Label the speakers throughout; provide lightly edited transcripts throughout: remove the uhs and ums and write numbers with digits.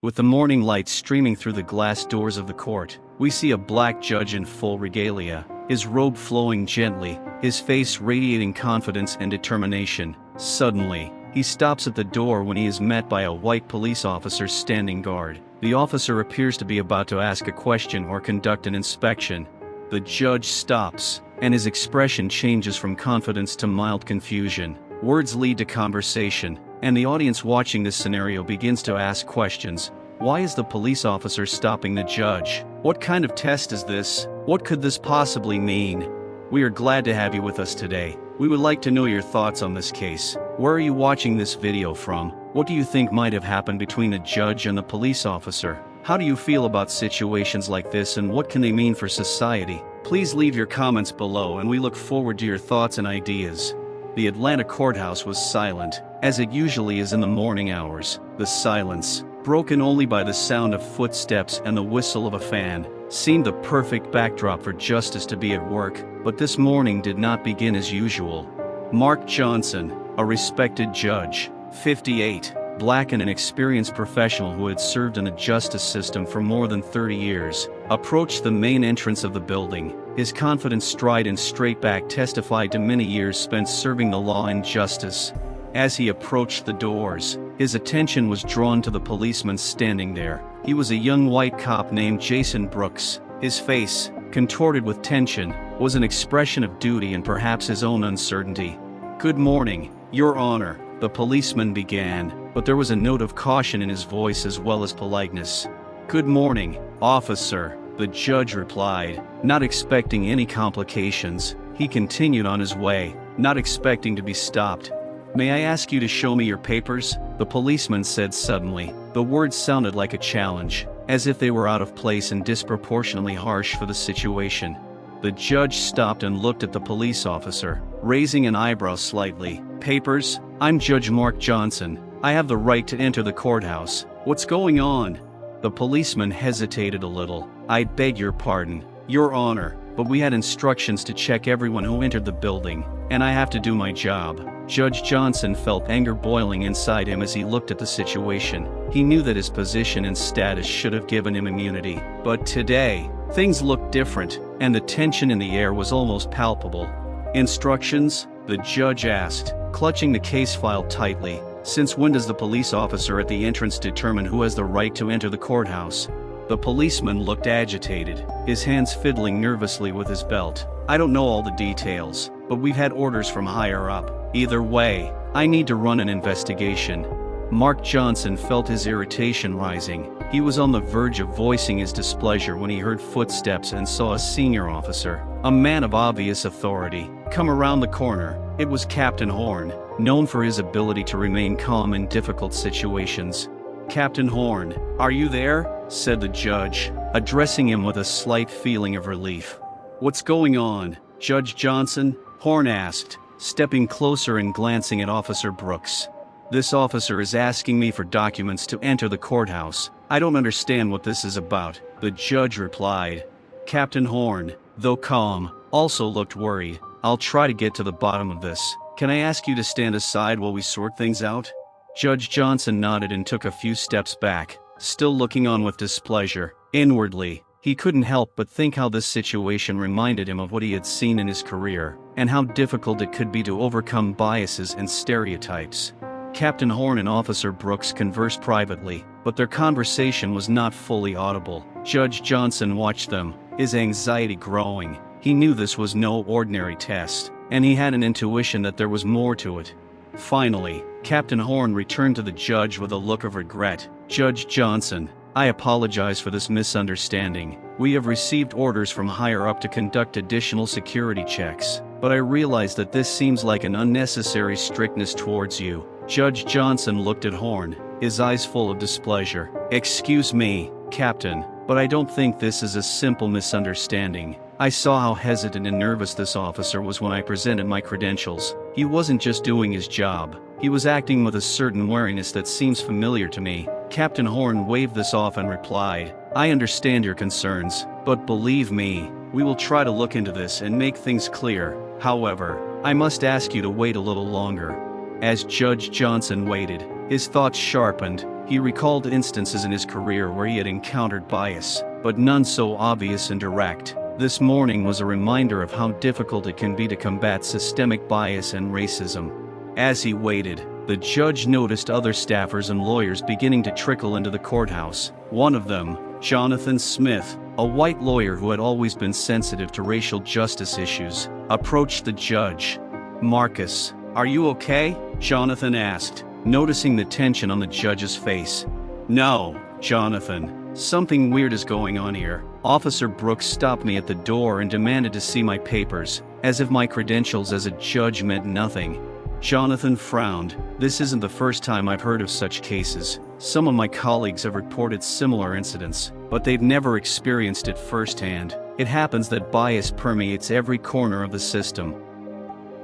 Speaker 1: With the morning light streaming through the glass doors of the court, we see a black judge in full regalia, his robe flowing gently, his face radiating confidence and determination. Suddenly, he stops at the door when he is met by a white police officer standing guard. The officer appears to be about to ask a question or conduct an inspection. The judge stops, and his expression changes from confidence to mild confusion. Words lead to conversation, and the audience watching this scenario begins to ask questions. Why is the police officer stopping the judge? What kind of test is this? What could this possibly mean? We are glad to have you with us today. We would like to know your thoughts on this case. Where are you watching this video from? What do you think might have happened between the judge and the police officer? How do you feel about situations like this, and what can they mean for society? Please leave your comments below, and we look forward to your thoughts and ideas. The Atlanta courthouse was silent, as it usually is in the morning hours. The silence, broken only by the sound of footsteps and the whistle of a fan, seemed the perfect backdrop for justice to be at work. But this morning did not begin as usual. Mark Johnson, a respected judge, 58, black and an experienced professional who had served in the justice system for more than 30 years, approached the main entrance of the building. His confident stride and straight back testified to many years spent serving the law and justice. As he approached the doors, his attention was drawn to the policeman standing there. He was a young white cop named Jason Brooks. His face, contorted with tension, was an expression of duty and perhaps his own uncertainty. "Good morning, Your Honor," the policeman began, but there was a note of caution in his voice as well as politeness. "Good morning, officer," the judge replied, not expecting any complications. He continued on his way, not expecting to be stopped. "May I ask you to show me your papers?" the policeman said suddenly. The words sounded like a challenge, as if they were out of place and disproportionately harsh for the situation. The judge stopped and looked at the police officer, raising an eyebrow slightly. "Papers? I'm Judge Mark Johnson. I have the right to enter the courthouse. What's going on?" The policeman hesitated a little. "I beg your pardon, Your Honor, but we had instructions to check everyone who entered the building, and I have to do my job." Judge Johnson felt anger boiling inside him as he looked at the situation. He knew that his position and status should have given him immunity, but today, things looked different, and the tension in the air was almost palpable. "Instructions?" the judge asked, clutching the case file tightly. "Since when does the police officer at the entrance determine who has the right to enter the courthouse?" The policeman looked agitated, his hands fiddling nervously with his belt. "I don't know all the details, but we've had orders from higher up. Either way, I need to run an investigation." Mark Johnson felt his irritation rising. He was on the verge of voicing his displeasure when he heard footsteps and saw a senior officer, a man of obvious authority, come around the corner. It was Captain Horn, known for his ability to remain calm in difficult situations. "Captain Horn, are you there?" said the judge, addressing him with a slight feeling of relief. "What's going on, Judge Johnson?" Horn asked, stepping closer and glancing at Officer Brooks. "This officer is asking me for documents to enter the courthouse. I don't understand what this is about," the judge replied. Captain Horn, though calm, also looked worried. "I'll try to get to the bottom of this. Can I ask you to stand aside while we sort things out?" Judge Johnson nodded and took a few steps back, still looking on with displeasure. Inwardly, he couldn't help but think how this situation reminded him of what he had seen in his career, and how difficult it could be to overcome biases and stereotypes. Captain Horn and Officer Brooks conversed privately, but their conversation was not fully audible. Judge Johnson watched them, his anxiety growing. He knew this was no ordinary test, and he had an intuition that there was more to it. Finally, Captain Horn returned to the judge with a look of regret. "Judge Johnson, I apologize for this misunderstanding. We have received orders from higher up to conduct additional security checks, but I realize that this seems like an unnecessary strictness towards you." Judge Johnson looked at Horn, his eyes full of displeasure. "Excuse me, Captain, but I don't think this is a simple misunderstanding. I saw how hesitant and nervous this officer was when I presented my credentials. He wasn't just doing his job. He was acting with a certain wariness that seems familiar to me." Captain Horn waved this off and replied, "I understand your concerns, but believe me, we will try to look into this and make things clear. However, I must ask you to wait a little longer." As Judge Johnson waited, his thoughts sharpened. He recalled instances in his career where he had encountered bias, but none so obvious and direct. This morning was a reminder of how difficult it can be to combat systemic bias and racism. As he waited, the judge noticed other staffers and lawyers beginning to trickle into the courthouse. One of them, Jonathan Smith, a white lawyer who had always been sensitive to racial justice issues, approached the judge. "Marcus, are you okay?" Jonathan asked, noticing the tension on the judge's face. "No, Jonathan. Something weird is going on here." Officer Brooks stopped me at the door and demanded to see my papers, as if my credentials as a judge meant nothing. Jonathan frowned. "This isn't the first time I've heard of such cases. Some of my colleagues have reported similar incidents, but they've never experienced it firsthand. It happens that bias permeates every corner of the system."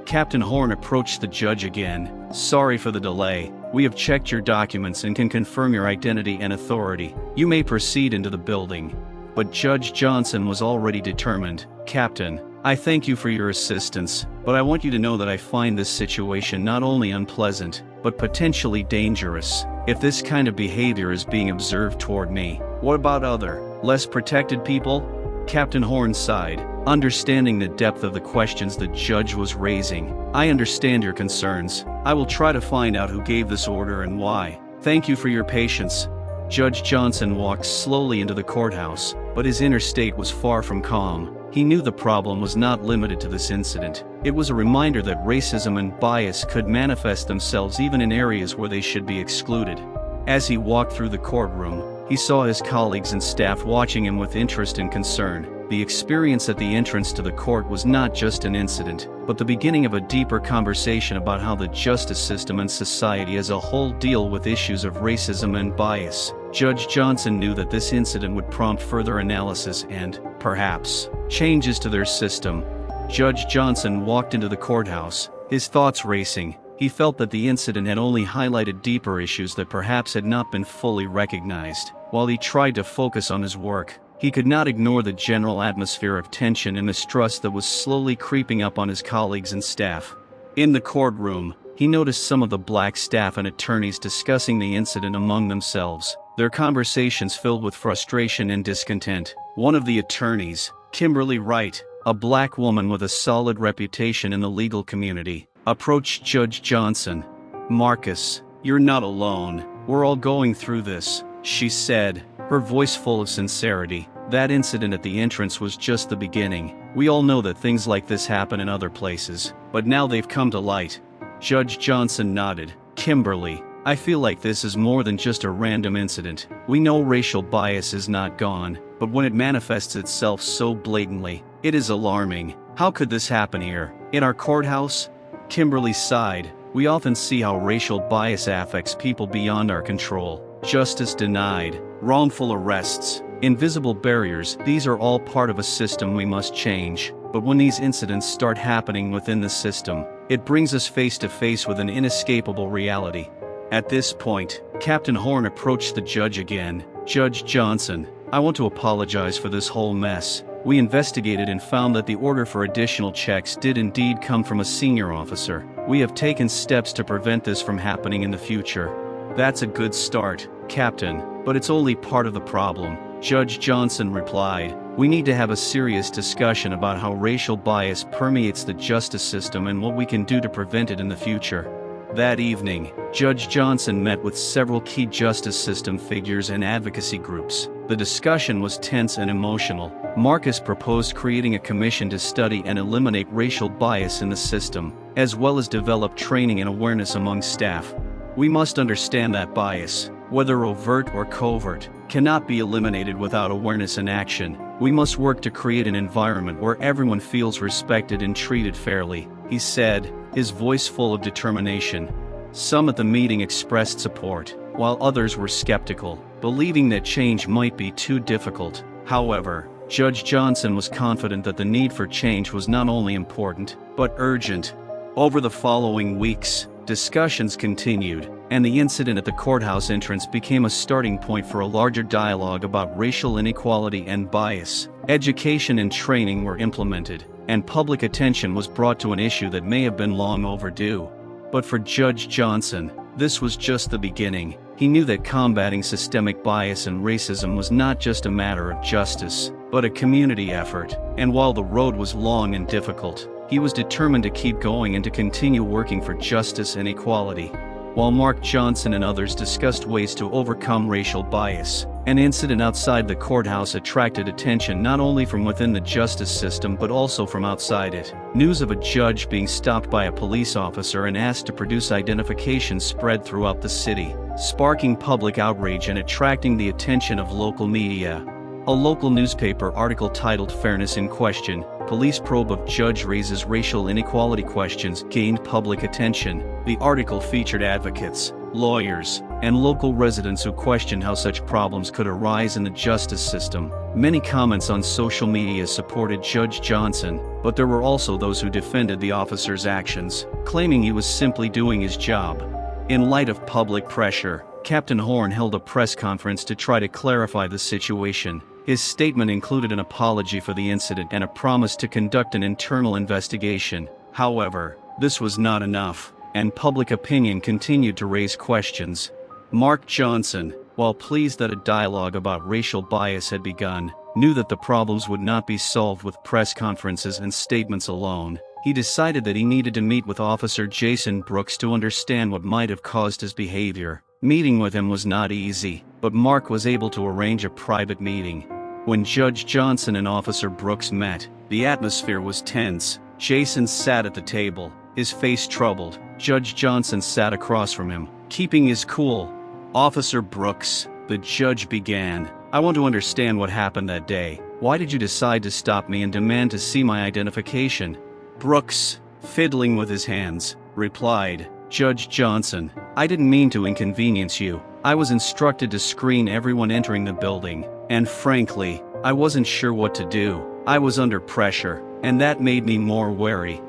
Speaker 1: Captain Horn approached the judge again. "Sorry for the delay. We have checked your documents and can confirm your identity and authority. You may proceed into the building." But Judge Johnson was already determined. "Captain, I thank you for your assistance, but I want you to know that I find this situation not only unpleasant, but potentially dangerous. If this kind of behavior is being observed toward me, what about other, less protected people?" Captain Horn sighed, understanding the depth of the questions the judge was raising. "I understand your concerns. I will try to find out who gave this order and why. Thank you for your patience." Judge Johnson walked slowly into the courthouse, but his inner state was far from calm. He knew the problem was not limited to this incident. It was a reminder that racism and bias could manifest themselves even in areas where they should be excluded. As he walked through the courtroom, he saw his colleagues and staff watching him with interest and concern. The experience at the entrance to the court was not just an incident, but the beginning of a deeper conversation about how the justice system and society as a whole deal with issues of racism and bias. Judge Johnson knew that this incident would prompt further analysis and, perhaps, changes to their system. Judge Johnson walked into the courthouse, his thoughts racing. He felt that the incident had only highlighted deeper issues that perhaps had not been fully recognized. While he tried to focus on his work, he could not ignore the general atmosphere of tension and mistrust that was slowly creeping up on his colleagues and staff. In the courtroom, he noticed some of the black staff and attorneys discussing the incident among themselves, their conversations filled with frustration and discontent. One of the attorneys, Kimberly Wright, a black woman with a solid reputation in the legal community, approached Judge Johnson. "Marcus, you're not alone. We're all going through this," she said, her voice full of sincerity. "That incident at the entrance was just the beginning. We all know that things like this happen in other places, but now they've come to light." Judge Johnson nodded. "Kimberly, I feel like this is more than just a random incident. We know racial bias is not gone, but when it manifests itself so blatantly, it is alarming. How could this happen here, in our courthouse?" Kimberly sighed. "We often see how racial bias affects people beyond our control. Justice denied, wrongful arrests, invisible barriers, these are all part of a system we must change. But when these incidents start happening within the system, it brings us face to face with an inescapable reality." At this point, Captain Horn approached the judge again. "Judge Johnson, I want to apologize for this whole mess. We investigated and found that the order for additional checks did indeed come from a senior officer. We have taken steps to prevent this from happening in the future." "That's a good start, Captain, but it's only part of the problem," Judge Johnson replied. "We need to have a serious discussion about how racial bias permeates the justice system and what we can do to prevent it in the future." That evening, Judge Johnson met with several key justice system figures and advocacy groups. The discussion was tense and emotional. Marcus proposed creating a commission to study and eliminate racial bias in the system, as well as develop training and awareness among staff. "We must understand that bias, whether overt or covert, cannot be eliminated without awareness and action. We must work to create an environment where everyone feels respected and treated fairly," he said, his voice full of determination. Some at the meeting expressed support, while others were skeptical, believing that change might be too difficult. However, Judge Johnson was confident that the need for change was not only important, but urgent. Over the following weeks, discussions continued, and the incident at the courthouse entrance became a starting point for a larger dialogue about racial inequality and bias. Education and training were implemented, and public attention was brought to an issue that may have been long overdue. But for Judge Johnson, this was just the beginning. He knew that combating systemic bias and racism was not just a matter of justice, but a community effort, and while the road was long and difficult, he was determined to keep going and to continue working for justice and equality. While Mark Johnson and others discussed ways to overcome racial bias, an incident outside the courthouse attracted attention not only from within the justice system but also from outside it. News of a judge being stopped by a police officer and asked to produce identification spread throughout the city, sparking public outrage and attracting the attention of local media. A local newspaper article titled "Fairness in Question: Police Probe of Judge Raises Racial Inequality Questions" gained public attention. The article featured advocates, lawyers, and local residents who questioned how such problems could arise in the justice system. Many comments on social media supported Judge Johnson, but there were also those who defended the officer's actions, claiming he was simply doing his job. In light of public pressure, Captain Horn held a press conference to try to clarify the situation. His statement included an apology for the incident and a promise to conduct an internal investigation. However, this was not enough, and public opinion continued to raise questions. Mark Johnson, while pleased that a dialogue about racial bias had begun, knew that the problems would not be solved with press conferences and statements alone. He decided that he needed to meet with Officer Jason Brooks to understand what might have caused his behavior. Meeting with him was not easy, but Mark was able to arrange a private meeting. When Judge Johnson and Officer Brooks met, the atmosphere was tense. Jason sat at the table, his face troubled. Judge Johnson sat across from him, keeping his cool. "Officer Brooks," the judge began, "I want to understand what happened that day. Why did you decide to stop me and demand to see my identification?" Brooks, fiddling with his hands, replied, "Judge Johnson, I didn't mean to inconvenience you. I was instructed to screen everyone entering the building, and frankly, I wasn't sure what to do. I was under pressure, and that made me more wary."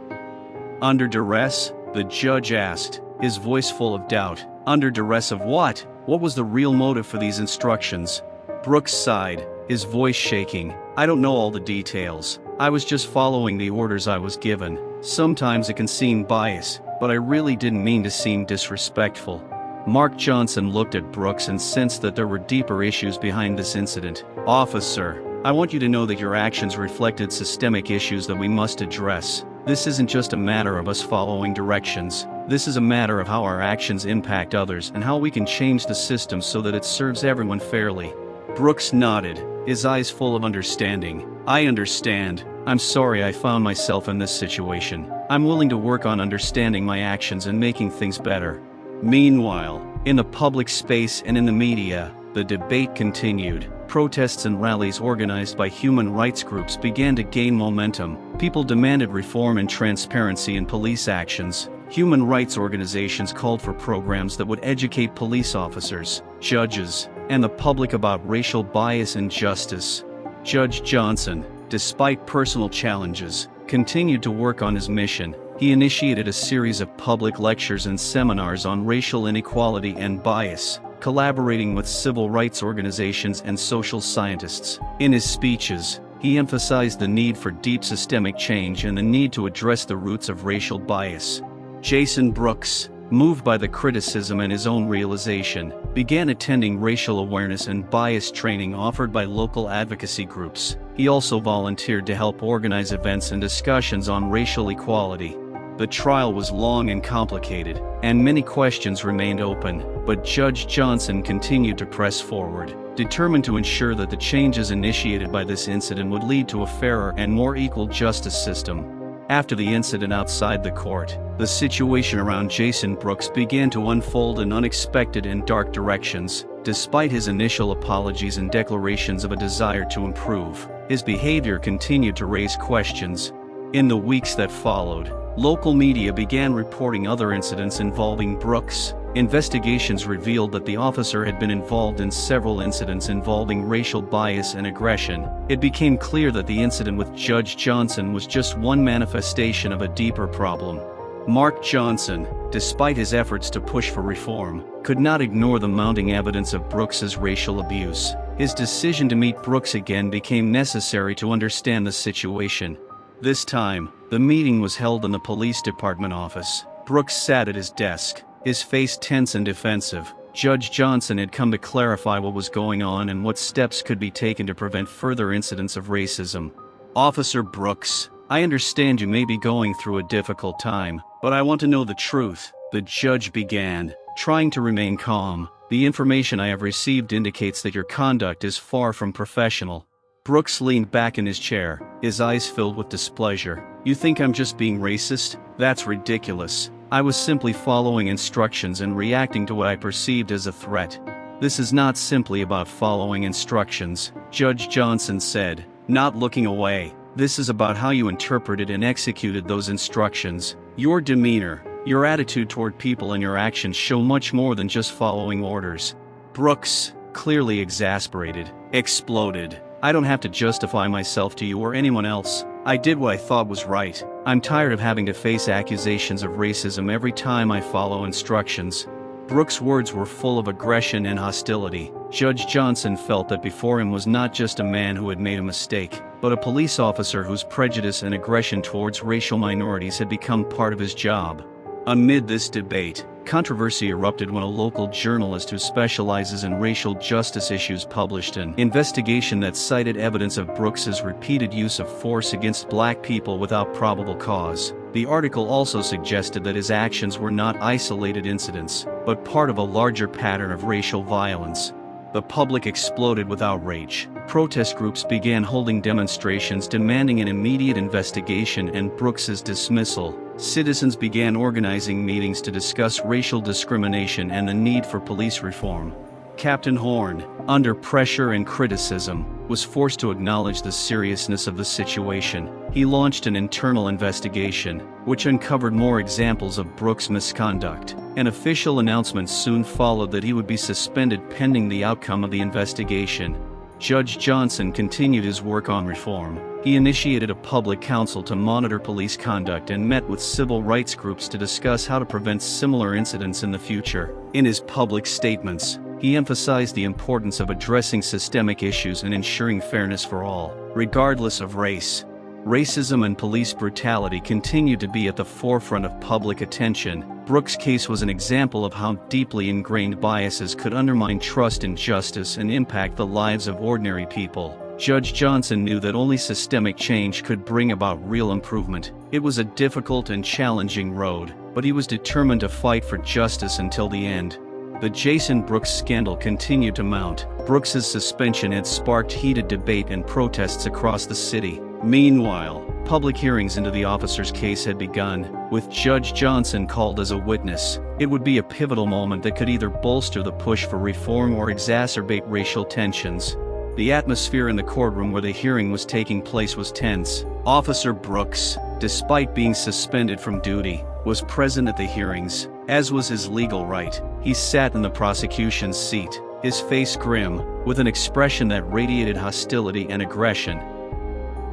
Speaker 1: "Under duress?" the judge asked, his voice full of doubt. "Under duress of what? What was the real motive for these instructions?" Brooks sighed, his voice shaking. "I don't know all the details. I was just following the orders I was given. Sometimes it can seem biased, but I really didn't mean to seem disrespectful." Mark Johnson looked at Brooks and sensed that there were deeper issues behind this incident. "Officer, I want you to know that your actions reflected systemic issues that we must address. This isn't just a matter of us following directions. This is a matter of how our actions impact others and how we can change the system so that it serves everyone fairly." Brooks nodded, his eyes full of understanding. "I understand. I'm sorry I found myself in this situation. I'm willing to work on understanding my actions and making things better." Meanwhile, in the public space and in the media, the debate continued. Protests and rallies organized by human rights groups began to gain momentum. People demanded reform and transparency in police actions. Human rights organizations called for programs that would educate police officers, judges, and the public about racial bias and justice. Judge Johnson, despite personal challenges, continued to work on his mission. He initiated a series of public lectures and seminars on racial inequality and bias, collaborating with civil rights organizations and social scientists. In his speeches, he emphasized the need for deep systemic change and the need to address the roots of racial bias. Jason Brooks, moved by the criticism and his own realization, began attending racial awareness and bias training offered by local advocacy groups. He also volunteered to help organize events and discussions on racial equality. The trial was long and complicated, and many questions remained open, but Judge Johnson continued to press forward, determined to ensure that the changes initiated by this incident would lead to a fairer and more equal justice system. After the incident outside the court, the situation around Jason Brooks began to unfold in unexpected and dark directions. Despite his initial apologies and declarations of a desire to improve, his behavior continued to raise questions. In the weeks that followed, local media began reporting other incidents involving Brooks. Investigations revealed that the officer had been involved in several incidents involving racial bias and aggression. It became clear that the incident with Judge Johnson was just one manifestation of a deeper problem. Mark Johnson, despite his efforts to push for reform, could not ignore the mounting evidence of Brooks's racial abuse. His decision to meet Brooks again became necessary to understand the situation. This time, the meeting was held in the police department office. Brooks sat at his desk, his face tense and defensive. Judge Johnson had come to clarify what was going on and what steps could be taken to prevent further incidents of racism. Officer Brooks, I understand you may be going through a difficult time, but I want to know the truth, the judge began, trying to remain calm. The information I have received indicates that your conduct is far from professional. Brooks leaned back in his chair, his eyes filled with displeasure. You think I'm just being racist? That's ridiculous. I was simply following instructions and reacting to what I perceived as a threat. This is not simply about following instructions, Judge Johnson said, not looking away. This is about how you interpreted and executed those instructions. Your demeanor, your attitude toward people and your actions show much more than just following orders. Brooks, clearly exasperated, exploded. I don't have to justify myself to you or anyone else. I did what I thought was right. I'm tired of having to face accusations of racism every time I follow instructions. Brooks' words were full of aggression and hostility. Judge Johnson felt that before him was not just a man who had made a mistake, but a police officer whose prejudice and aggression towards racial minorities had become part of his job. Amid this debate, controversy erupted when a local journalist who specializes in racial justice issues published an investigation that cited evidence of Brooks's repeated use of force against black people without probable cause. The article also suggested that his actions were not isolated incidents, but part of a larger pattern of racial violence. The public exploded with outrage. Protest groups began holding demonstrations demanding an immediate investigation and Brooks's dismissal. Citizens began organizing meetings to discuss racial discrimination and the need for police reform. Captain Horn, under pressure and criticism, was forced to acknowledge the seriousness of the situation. He launched an internal investigation, which uncovered more examples of Brooks' misconduct. An official announcement soon followed that he would be suspended pending the outcome of the investigation. Judge Johnson continued his work on reform. He initiated a public council to monitor police conduct and met with civil rights groups to discuss how to prevent similar incidents in the future. In his public statements, he emphasized the importance of addressing systemic issues and ensuring fairness for all, regardless of race. Racism and police brutality continued to be at the forefront of public attention. Brooks' case was an example of how deeply ingrained biases could undermine trust in justice and impact the lives of ordinary people. Judge Johnson knew that only systemic change could bring about real improvement. It was a difficult and challenging road, but he was determined to fight for justice until the end. The Jason Brooks scandal continued to mount. Brooks's suspension had sparked heated debate and protests across the city. Meanwhile, public hearings into the officer's case had begun, with Judge Johnson called as a witness. It would be a pivotal moment that could either bolster the push for reform or exacerbate racial tensions. The atmosphere in the courtroom where the hearing was taking place was tense. Officer Brooks, despite being suspended from duty, was present at the hearings, as was his legal right. He sat in the prosecution's seat, his face grim, with an expression that radiated hostility and aggression.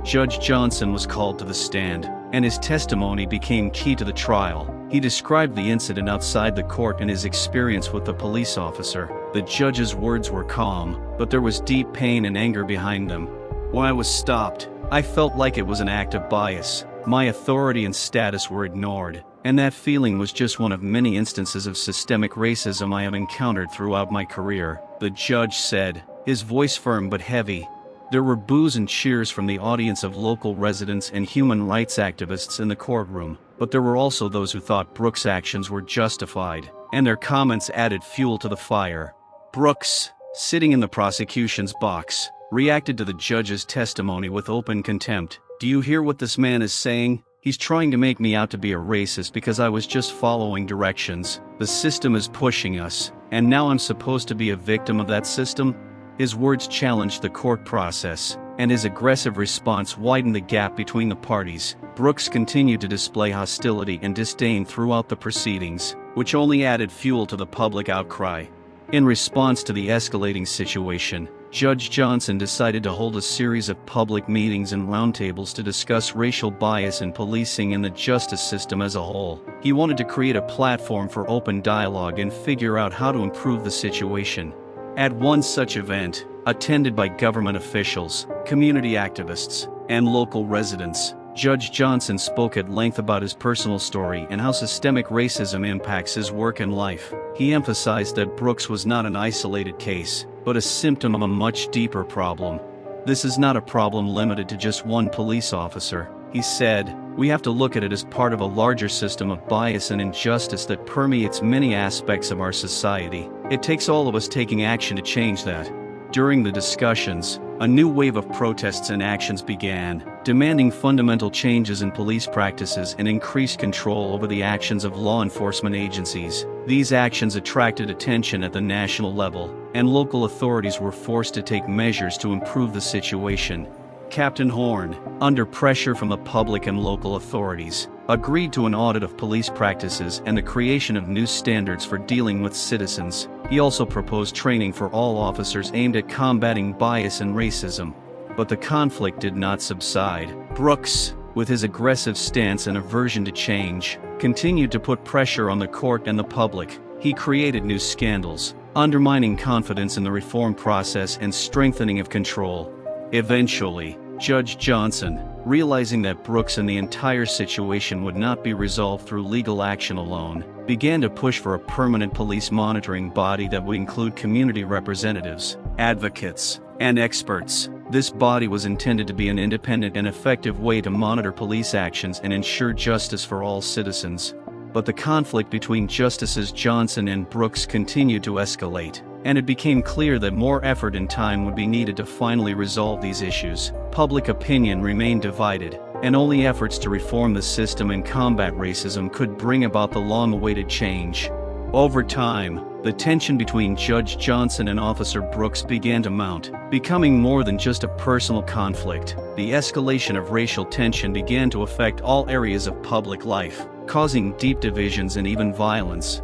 Speaker 1: Judge Johnson was called to the stand, and his testimony became key to the trial. He described the incident outside the court and his experience with the police officer. The judge's words were calm, but there was deep pain and anger behind them. When I was stopped, I felt like it was an act of bias. My authority and status were ignored, and that feeling was just one of many instances of systemic racism I have encountered throughout my career, the judge said, his voice firm but heavy. There were boos and cheers from the audience of local residents and human rights activists in the courtroom, but there were also those who thought Brooks' actions were justified, and their comments added fuel to the fire. Brooks, sitting in the prosecution's box, reacted to the judge's testimony with open contempt. "Do you hear what this man is saying? He's trying to make me out to be a racist because I was just following directions. The system is pushing us, and now I'm supposed to be a victim of that system?" His words challenged the court process, and his aggressive response widened the gap between the parties. Brooks continued to display hostility and disdain throughout the proceedings, which only added fuel to the public outcry. In response to the escalating situation, Judge Johnson decided to hold a series of public meetings and roundtables to discuss racial bias in policing and the justice system as a whole. He wanted to create a platform for open dialogue and figure out how to improve the situation. At one such event, attended by government officials, community activists, and local residents, Judge Johnson spoke at length about his personal story and how systemic racism impacts his work and life. He emphasized that Brooks was not an isolated case, but a symptom of a much deeper problem. This is not a problem limited to just one police officer, he said. We have to look at it as part of a larger system of bias and injustice that permeates many aspects of our society. It takes all of us taking action to change that. During the discussions, a new wave of protests and actions began, demanding fundamental changes in police practices and increased control over the actions of law enforcement agencies. These actions attracted attention at the national level, and local authorities were forced to take measures to improve the situation. Captain Horn, under pressure from the public and local authorities, agreed to an audit of police practices and the creation of new standards for dealing with citizens. He also proposed training for all officers aimed at combating bias and racism. But the conflict did not subside. Brooks, with his aggressive stance and aversion to change, continued to put pressure on the court and the public. He created new scandals, undermining confidence in the reform process and strengthening of control. Eventually, Judge Johnson, realizing that Brooks and the entire situation would not be resolved through legal action alone, began to push for a permanent police monitoring body that would include community representatives, advocates, and experts. This body was intended to be an independent and effective way to monitor police actions and ensure justice for all citizens. But the conflict between Justices Johnson and Brooks continued to escalate, and it became clear that more effort and time would be needed to finally resolve these issues. Public opinion remained divided, and only efforts to reform the system and combat racism could bring about the long-awaited change. Over time, the tension between Judge Johnson and Officer Brooks began to mount, becoming more than just a personal conflict. The escalation of racial tension began to affect all areas of public life, causing deep divisions and even violence.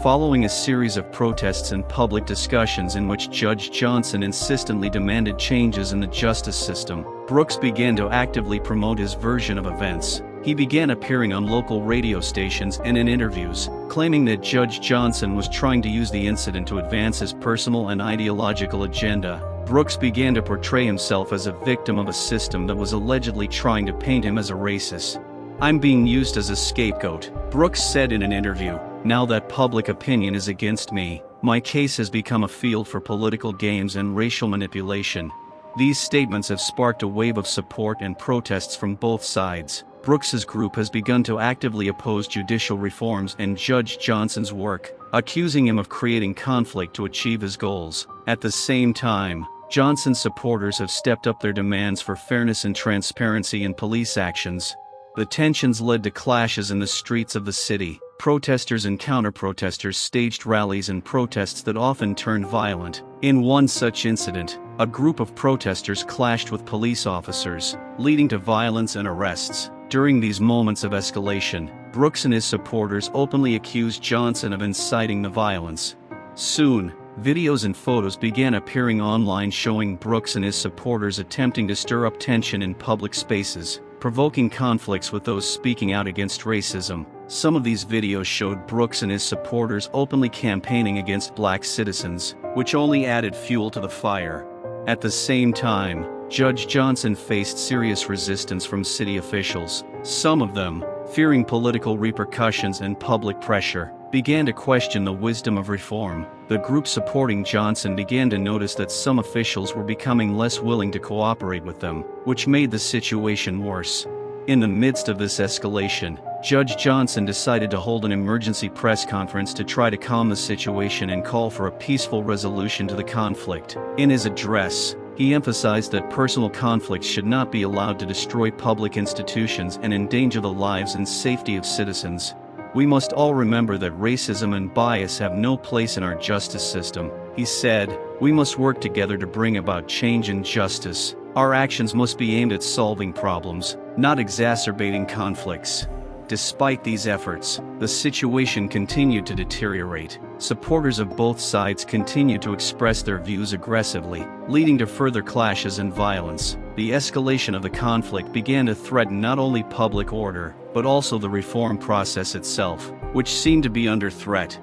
Speaker 1: Following a series of protests and public discussions in which Judge Johnson insistently demanded changes in the justice system, Brooks began to actively promote his version of events. He began appearing on local radio stations and in interviews, claiming that Judge Johnson was trying to use the incident to advance his personal and ideological agenda. Brooks began to portray himself as a victim of a system that was allegedly trying to paint him as a racist. "I'm being used as a scapegoat," Brooks said in an interview. "Now that public opinion is against me, my case has become a field for political games and racial manipulation." These statements have sparked a wave of support and protests from both sides. Brooks's group has begun to actively oppose judicial reforms and Judge Johnson's work, accusing him of creating conflict to achieve his goals. At the same time, Johnson's supporters have stepped up their demands for fairness and transparency in police actions. The tensions led to clashes in the streets of the city. Protesters and counter-protesters staged rallies and protests that often turned violent. In one such incident, a group of protesters clashed with police officers, leading to violence and arrests. During these moments of escalation, Brooks and his supporters openly accused Johnson of inciting the violence. Soon, videos and photos began appearing online showing Brooks and his supporters attempting to stir up tension in public spaces, provoking conflicts with those speaking out against racism. Some of these videos showed Brooks and his supporters openly campaigning against black citizens, which only added fuel to the fire. At the same time, Judge Johnson faced serious resistance from city officials. Some of them, fearing political repercussions and public pressure, began to question the wisdom of reform. The group supporting Johnson began to notice that some officials were becoming less willing to cooperate with them, which made the situation worse. In the midst of this escalation, Judge Johnson decided to hold an emergency press conference to try to calm the situation and call for a peaceful resolution to the conflict. In his address, he emphasized that personal conflicts should not be allowed to destroy public institutions and endanger the lives and safety of citizens. "We must all remember that racism and bias have no place in our justice system," he said. "We must work together to bring about change and justice. Our actions must be aimed at solving problems, not exacerbating conflicts." Despite these efforts, the situation continued to deteriorate. Supporters of both sides continued to express their views aggressively, leading to further clashes and violence. The escalation of the conflict began to threaten not only public order, but also the reform process itself, which seemed to be under threat.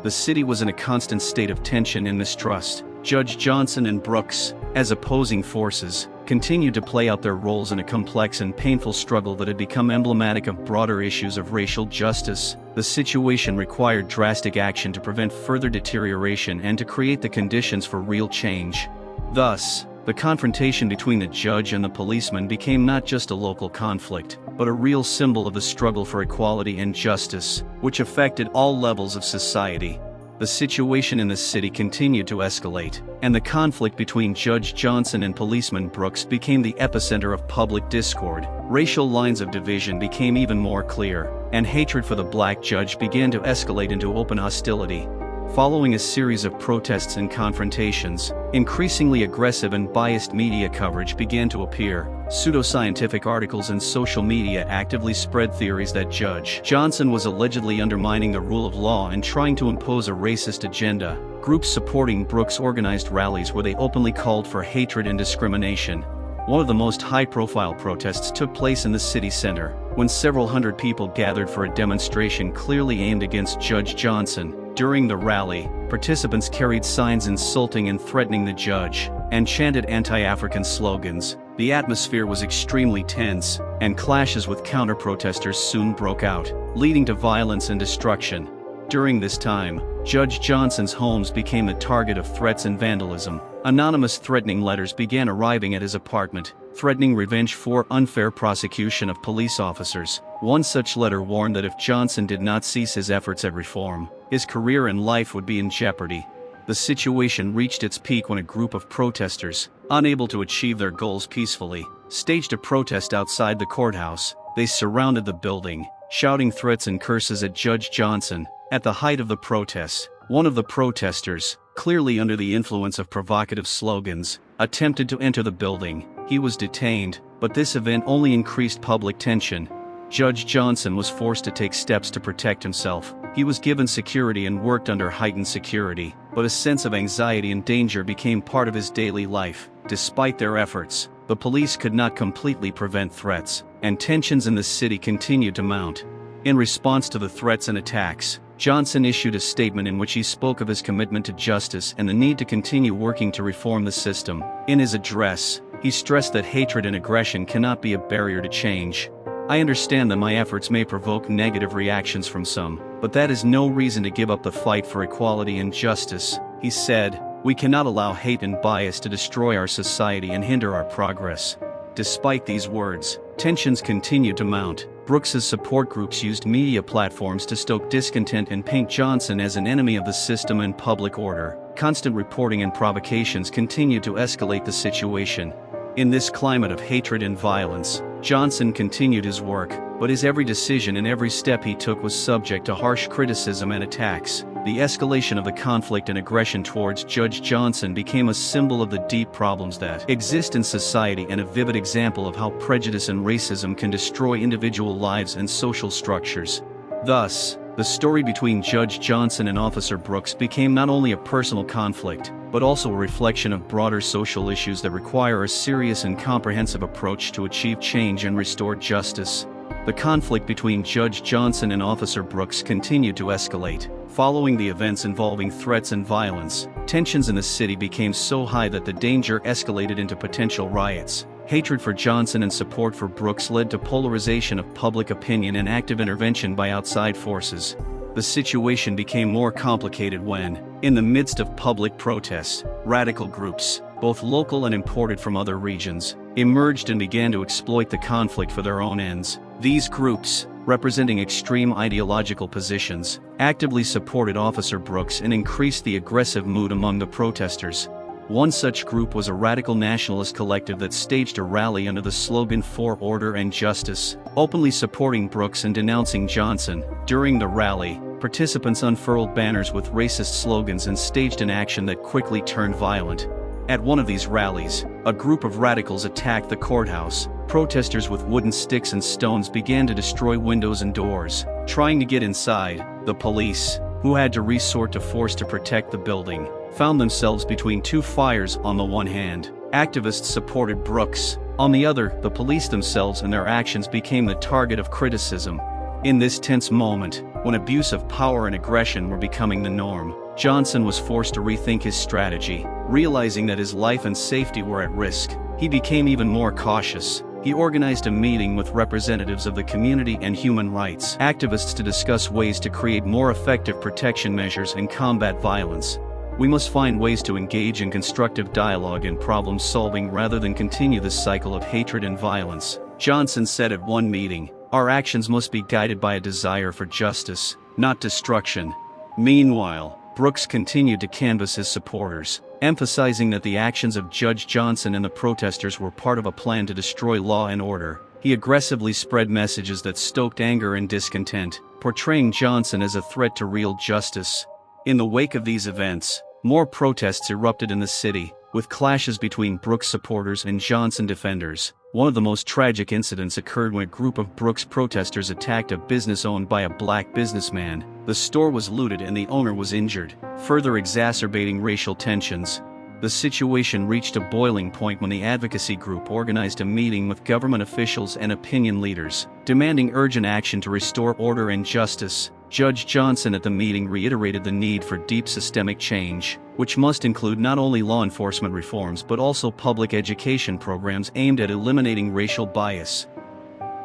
Speaker 1: The city was in a constant state of tension and mistrust. Judge Johnson and Brooks, as opposing forces, continued to play out their roles in a complex and painful struggle that had become emblematic of broader issues of racial justice. The situation required drastic action to prevent further deterioration and to create the conditions for real change. Thus, the confrontation between the judge and the policeman became not just a local conflict, but a real symbol of the struggle for equality and justice, which affected all levels of society. The situation in the city continued to escalate, and the conflict between Judge Johnson and policeman Brooks became the epicenter of public discord. Racial lines of division became even more clear, and hatred for the black judge began to escalate into open hostility. Following a series of protests and confrontations, increasingly aggressive and biased media coverage began to appear. Pseudoscientific articles and social media actively spread theories that Judge Johnson was allegedly undermining the rule of law and trying to impose a racist agenda. Groups supporting Brooks organized rallies where they openly called for hatred and discrimination. One of the most high-profile protests took place in the city center, when several hundred people gathered for a demonstration clearly aimed against Judge Johnson. During the rally, participants carried signs insulting and threatening the judge, and chanted anti-African slogans. The atmosphere was extremely tense, and clashes with counter-protesters soon broke out, leading to violence and destruction. During this time, Judge Johnson's homes became the target of threats and vandalism. Anonymous threatening letters began arriving at his apartment, threatening revenge for unfair prosecution of police officers. One such letter warned that if Johnson did not cease his efforts at reform, his career and life would be in jeopardy. The situation reached its peak when a group of protesters, unable to achieve their goals peacefully, staged a protest outside the courthouse. They surrounded the building, shouting threats and curses at Judge Johnson. At the height of the protests, one of the protesters, clearly under the influence of provocative slogans, attempted to enter the building. He was detained, but this event only increased public tension. Judge Johnson was forced to take steps to protect himself. He was given security and worked under heightened security, but a sense of anxiety and danger became part of his daily life. Despite their efforts, the police could not completely prevent threats, and tensions in the city continued to mount. In response to the threats and attacks, Johnson issued a statement in which he spoke of his commitment to justice and the need to continue working to reform the system. In his address, he stressed that hatred and aggression cannot be a barrier to change. "I understand that my efforts may provoke negative reactions from some, but that is no reason to give up the fight for equality and justice," he said. "We cannot allow hate and bias to destroy our society and hinder our progress." Despite these words, tensions continued to mount. Brooks's support groups used media platforms to stoke discontent and paint Johnson as an enemy of the system and public order. Constant reporting and provocations continued to escalate the situation. In this climate of hatred and violence, Johnson continued his work, but his every decision and every step he took was subject to harsh criticism and attacks. The escalation of the conflict and aggression towards Judge Johnson became a symbol of the deep problems that exist in society and a vivid example of how prejudice and racism can destroy individual lives and social structures. Thus, the story between Judge Johnson and Officer Brooks became not only a personal conflict, but also a reflection of broader social issues that require a serious and comprehensive approach to achieve change and restore justice. The conflict between Judge Johnson and Officer Brooks continued to escalate. Following the events involving threats and violence, tensions in the city became so high that the danger escalated into potential riots. Hatred for Johnson and support for Brooks led to polarization of public opinion and active intervention by outside forces. The situation became more complicated when, in the midst of public protests, radical groups, both local and imported from other regions, emerged and began to exploit the conflict for their own ends. These groups, representing extreme ideological positions, actively supported Officer Brooks and increased the aggressive mood among the protesters. One such group was a radical nationalist collective that staged a rally under the slogan "For Order and Justice," openly supporting Brooks and denouncing Johnson. During the rally, participants unfurled banners with racist slogans and staged an action that quickly turned violent. At one of these rallies, a group of radicals attacked the courthouse. Protesters with wooden sticks and stones began to destroy windows and doors. Trying to get inside, the police, who had to resort to force to protect the building, found themselves between two fires. On the one hand, activists supported Brooks. On the other, the police themselves and their actions became the target of criticism. In this tense moment, when abuse of power and aggression were becoming the norm, Johnson was forced to rethink his strategy. Realizing that his life and safety were at risk, he became even more cautious. He organized a meeting with representatives of the community and human rights activists to discuss ways to create more effective protection measures and combat violence. We must find ways to engage in constructive dialogue and problem solving rather than continue this cycle of hatred and violence, Johnson said at one meeting. Our actions must be guided by a desire for justice, not destruction. Meanwhile, Brooks continued to canvass his supporters, emphasizing that the actions of Judge Johnson and the protesters were part of a plan to destroy law and order. He aggressively spread messages that stoked anger and discontent, portraying Johnson as a threat to real justice. In the wake of these events, more protests erupted in the city, with clashes between Brooks supporters and Johnson defenders. One of the most tragic incidents occurred when a group of Brooks protesters attacked a business owned by a black businessman. The store was looted and the owner was injured, further exacerbating racial tensions. The situation reached a boiling point when the advocacy group organized a meeting with government officials and opinion leaders, demanding urgent action to restore order and justice. Judge Johnson at the meeting reiterated the need for deep systemic change, which must include not only law enforcement reforms but also public education programs aimed at eliminating racial bias.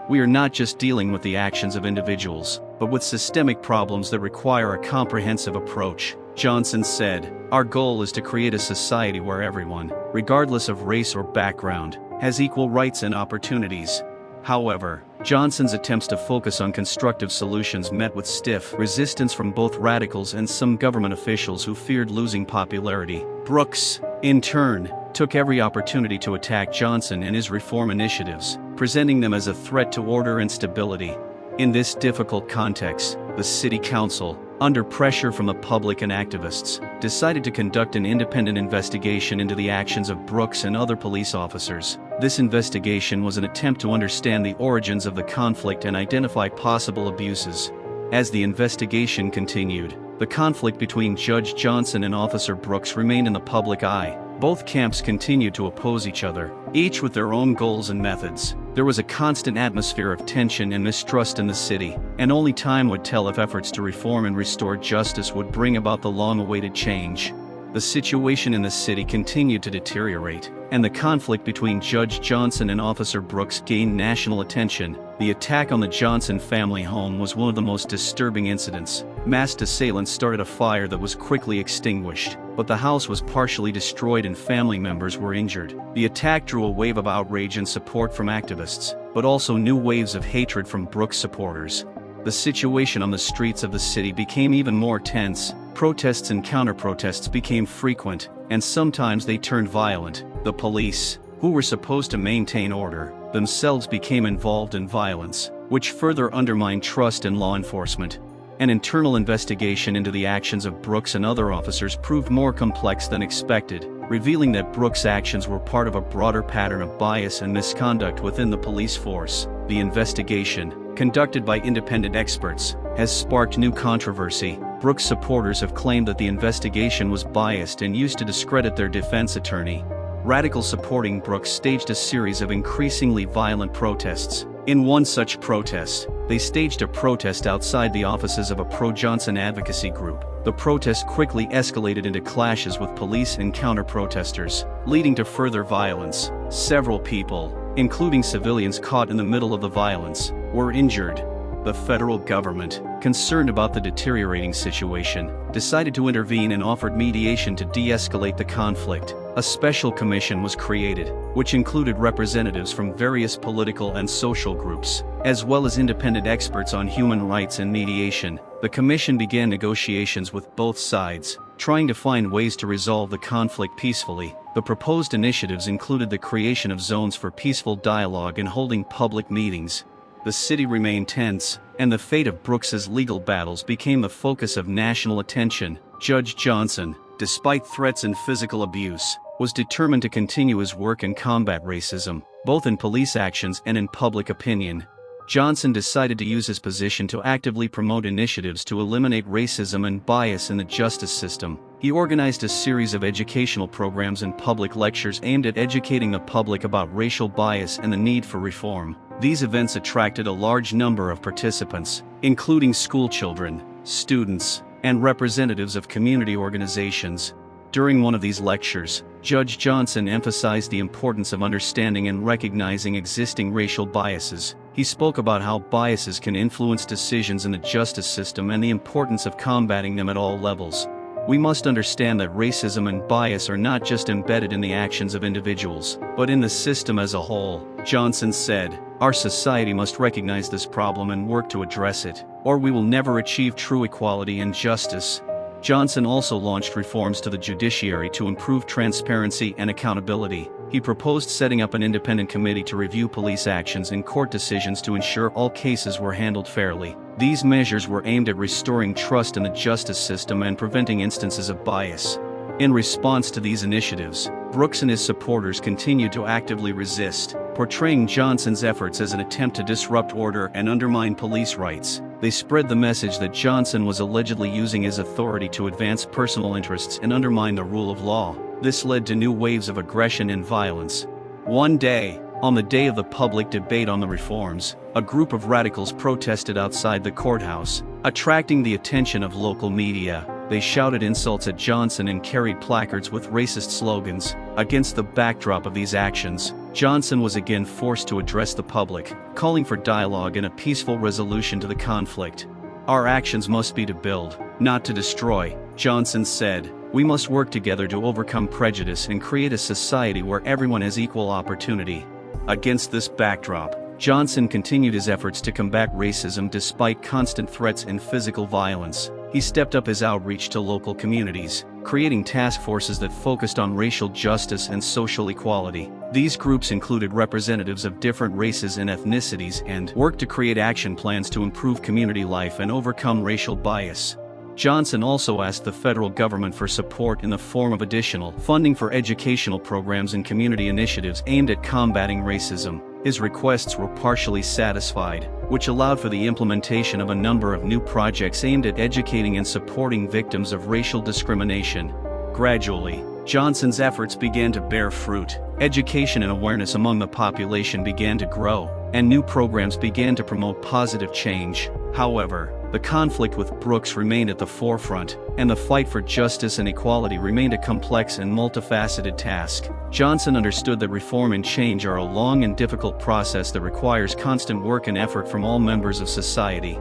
Speaker 1: We are not just dealing with the actions of individuals, but with systemic problems that require a comprehensive approach, Johnson said. Our goal is to create a society where everyone, regardless of race or background, has equal rights and opportunities. However, Johnson's attempts to focus on constructive solutions met with stiff resistance from both radicals and some government officials who feared losing popularity. Brooks, in turn, took every opportunity to attack Johnson and his reform initiatives, presenting them as a threat to order and stability. In this difficult context, the city council, under pressure from the public and activists, decided to conduct an independent investigation into the actions of Brooks and other police officers. This investigation was an attempt to understand the origins of the conflict and identify possible abuses. As the investigation continued, the conflict between Judge Johnson and Officer Brooks remained in the public eye. Both camps continued to oppose each other, each with their own goals and methods. There was a constant atmosphere of tension and mistrust in the city, and only time would tell if efforts to reform and restore justice would bring about the long-awaited change. The situation in the city continued to deteriorate, and the conflict between Judge Johnson and Officer Brooks gained national attention. The attack on the Johnson family home was one of the most disturbing incidents. Masked assailants started a fire that was quickly extinguished, but the house was partially destroyed and family members were injured. The attack drew a wave of outrage and support from activists, but also new waves of hatred from Brooks supporters. The situation on the streets of the city became even more tense. Protests and counter-protests became frequent, and sometimes they turned violent. The police, who were supposed to maintain order, themselves became involved in violence, which further undermined trust in law enforcement. An internal investigation into the actions of Brooks and other officers proved more complex than expected, revealing that Brooks' actions were part of a broader pattern of bias and misconduct within the police force. The investigation, conducted by independent experts, has sparked new controversy. Brooks supporters have claimed that the investigation was biased and used to discredit their defense attorney. Radicals supporting Brooks staged a series of increasingly violent protests. In one such protest, they staged a protest outside the offices of a pro-Johnson advocacy group. The protest quickly escalated into clashes with police and counter-protesters, leading to further violence. Several people, including civilians caught in the middle of the violence, were injured. The federal government, concerned about the deteriorating situation, decided to intervene and offered mediation to de-escalate the conflict. A special commission was created, which included representatives from various political and social groups, as well as independent experts on human rights and mediation. The commission began negotiations with both sides, trying to find ways to resolve the conflict peacefully. The proposed initiatives included the creation of zones for peaceful dialogue and holding public meetings. The city remained tense, and the fate of Brooks's legal battles became the focus of national attention. Judge Johnson, despite threats and physical abuse, was determined to continue his work and combat racism, both in police actions and in public opinion. Johnson decided to use his position to actively promote initiatives to eliminate racism and bias in the justice system. He organized a series of educational programs and public lectures aimed at educating the public about racial bias and the need for reform. These events attracted a large number of participants, including schoolchildren, students, and representatives of community organizations. During one of these lectures, Judge Johnson emphasized the importance of understanding and recognizing existing racial biases. He spoke about how biases can influence decisions in the justice system and the importance of combating them at all levels. We must understand that racism and bias are not just embedded in the actions of individuals, but in the system as a whole. Johnson said, "Our society must recognize this problem and work to address it, or we will never achieve true equality and justice." Johnson also launched reforms to the judiciary to improve transparency and accountability. He proposed setting up an independent committee to review police actions and court decisions to ensure all cases were handled fairly. These measures were aimed at restoring trust in the justice system and preventing instances of bias. In response to these initiatives, Brooks and his supporters continued to actively resist, portraying Johnson's efforts as an attempt to disrupt order and undermine police rights. They spread the message that Johnson was allegedly using his authority to advance personal interests and undermine the rule of law. This led to new waves of aggression and violence. One day, on the day of the public debate on the reforms, a group of radicals protested outside the courthouse, attracting the attention of local media. They shouted insults at Johnson and carried placards with racist slogans. Against the backdrop of these actions, Johnson was again forced to address the public, calling for dialogue and a peaceful resolution to the conflict. "Our actions must be to build, not to destroy," Johnson said. "We must work together to overcome prejudice and create a society where everyone has equal opportunity." Against this backdrop, Johnson continued his efforts to combat racism despite constant threats and physical violence. He stepped up his outreach to local communities, creating task forces that focused on racial justice and social equality. These groups included representatives of different races and ethnicities and worked to create action plans to improve community life and overcome racial bias. Johnson also asked the federal government for support in the form of additional funding for educational programs and community initiatives aimed at combating racism. His requests were partially satisfied, which allowed for the implementation of a number of new projects aimed at educating and supporting victims of racial discrimination. Gradually, Johnson's efforts began to bear fruit. Education and awareness among the population began to grow, and new programs began to promote positive change. However, the conflict with Brooks remained at the forefront, and the fight for justice and equality remained a complex and multifaceted task. Johnson understood that reform and change are a long and difficult process that requires constant work and effort from all members of society.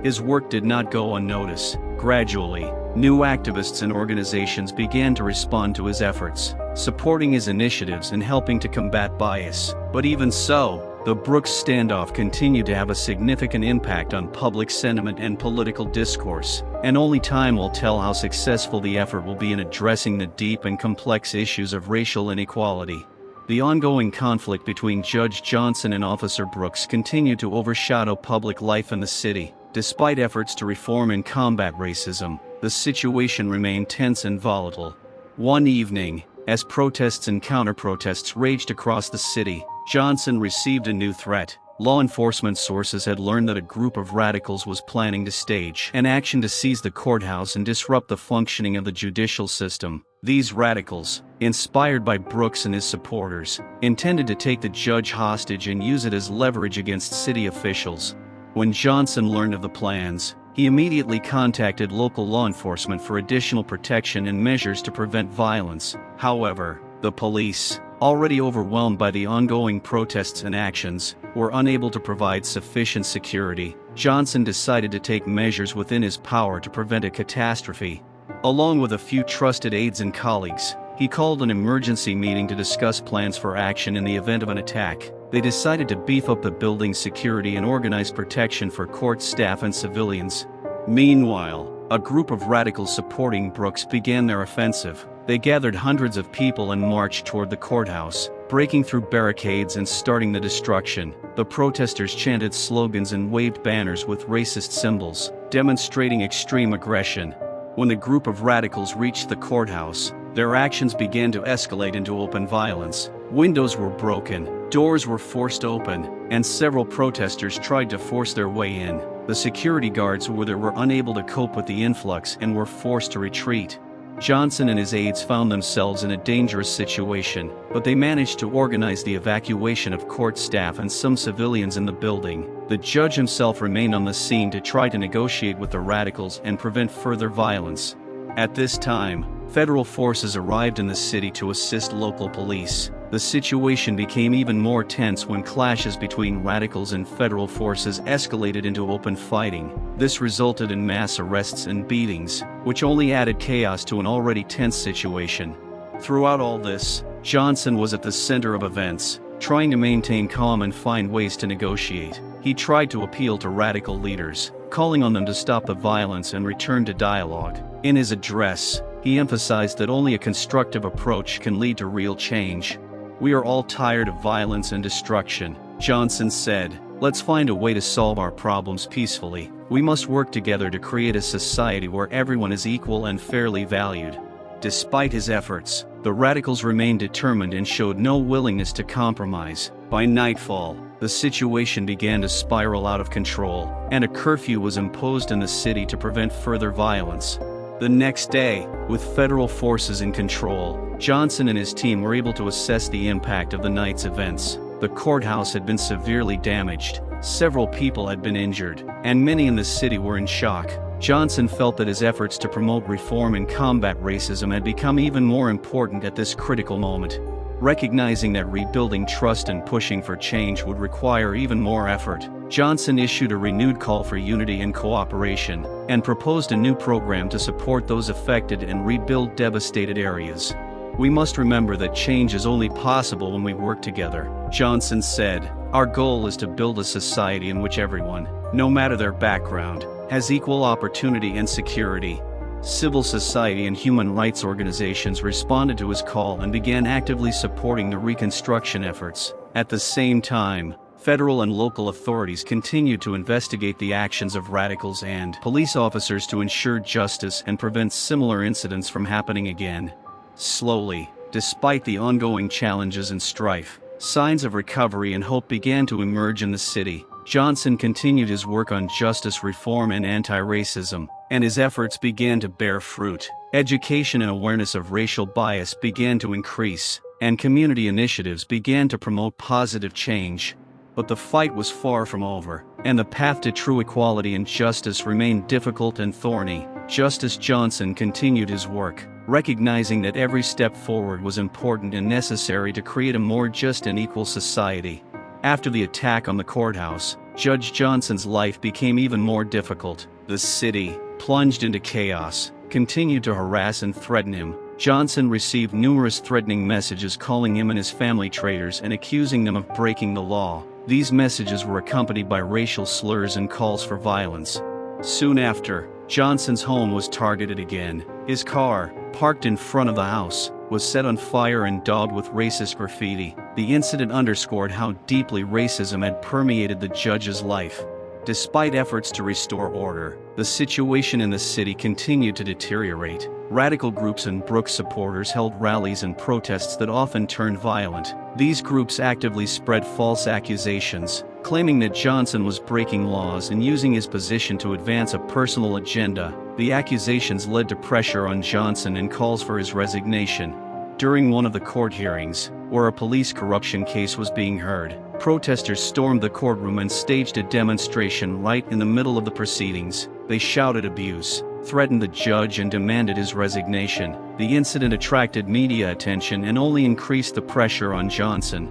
Speaker 1: His work did not go unnoticed. Gradually, new activists and organizations began to respond to his efforts, supporting his initiatives and helping to combat bias. But even so, the Brooks standoff continued to have a significant impact on public sentiment and political discourse, and only time will tell how successful the effort will be in addressing the deep and complex issues of racial inequality. The ongoing conflict between Judge Johnson and Officer Brooks continued to overshadow public life in the city. Despite efforts to reform and combat racism, the situation remained tense and volatile. One evening, as protests and counter-protests raged across the city, Johnson received a new threat. Law enforcement sources had learned that a group of radicals was planning to stage an action to seize the courthouse and disrupt the functioning of the judicial system. These radicals, inspired by Brooks and his supporters, intended to take the judge hostage and use it as leverage against city officials. When Johnson learned of the plans, he immediately contacted local law enforcement for additional protection and measures to prevent violence. However, the police, already overwhelmed by the ongoing protests and actions, were unable to provide sufficient security. Johnson decided to take measures within his power to prevent a catastrophe. Along with a few trusted aides and colleagues, he called an emergency meeting to discuss plans for action in the event of an attack. They decided to beef up the building's security and organize protection for court staff and civilians. Meanwhile, a group of radicals supporting Brooks began their offensive. They gathered hundreds of people and marched toward the courthouse, breaking through barricades and starting the destruction. The protesters chanted slogans and waved banners with racist symbols, demonstrating extreme aggression. When the group of radicals reached the courthouse, their actions began to escalate into open violence. Windows were broken, doors were forced open, and several protesters tried to force their way in. The security guards were unable to cope with the influx and were forced to retreat. Johnson and his aides found themselves in a dangerous situation, but they managed to organize the evacuation of court staff and some civilians in the building. The judge himself remained on the scene to try to negotiate with the radicals and prevent further violence. At this time, federal forces arrived in the city to assist local police. The situation became even more tense when clashes between radicals and federal forces escalated into open fighting. This resulted in mass arrests and beatings, which only added chaos to an already tense situation. Throughout all this, Johnson was at the center of events, trying to maintain calm and find ways to negotiate. He tried to appeal to radical leaders, calling on them to stop the violence and return to dialogue. In his address, he emphasized that only a constructive approach can lead to real change. "We are all tired of violence and destruction," Johnson said. "Let's find a way to solve our problems peacefully. We must work together to create a society where everyone is equal and fairly valued." Despite his efforts, the radicals remained determined and showed no willingness to compromise. By nightfall, the situation began to spiral out of control, and a curfew was imposed in the city to prevent further violence. The next day, with federal forces in control, Johnson and his team were able to assess the impact of the night's events. The courthouse had been severely damaged, several people had been injured, and many in the city were in shock. Johnson felt that his efforts to promote reform and combat racism had become even more important at this critical moment. Recognizing that rebuilding trust and pushing for change would require even more effort, Johnson issued a renewed call for unity and cooperation, and proposed a new program to support those affected and rebuild devastated areas. "We must remember that change is only possible when we work together," Johnson said. "Our goal is to build a society in which everyone, no matter their background, has equal opportunity and security." Civil society and human rights organizations responded to his call and began actively supporting the reconstruction efforts. At the same time, federal and local authorities continued to investigate the actions of radicals and police officers to ensure justice and prevent similar incidents from happening again. Slowly, despite the ongoing challenges and strife, signs of recovery and hope began to emerge in the city. Johnson continued his work on justice reform and anti-racism, and his efforts began to bear fruit. Education and awareness of racial bias began to increase, and community initiatives began to promote positive change. But the fight was far from over, and the path to true equality and justice remained difficult and thorny. Justice Johnson continued his work, recognizing that every step forward was important and necessary to create a more just and equal society. After the attack on the courthouse, Judge Johnson's life became even more difficult. The city, plunged into chaos, continued to harass and threaten him. Johnson received numerous threatening messages calling him and his family traitors and accusing them of breaking the law. These messages were accompanied by racial slurs and calls for violence. Soon after, Johnson's home was targeted again. His car, parked in front of the house, was set on fire and daubed with racist graffiti. The incident underscored how deeply racism had permeated the judge's life. Despite efforts to restore order, the situation in the city continued to deteriorate. Radical groups and Brooks supporters held rallies and protests that often turned violent. These groups actively spread false accusations, claiming that Johnson was breaking laws and using his position to advance a personal agenda. The accusations led to pressure on Johnson and calls for his resignation. During one of the court hearings, where a police corruption case was being heard, protesters stormed the courtroom and staged a demonstration right in the middle of the proceedings. They shouted abuse, threatened the judge and demanded his resignation. The incident attracted media attention and only increased the pressure on Johnson.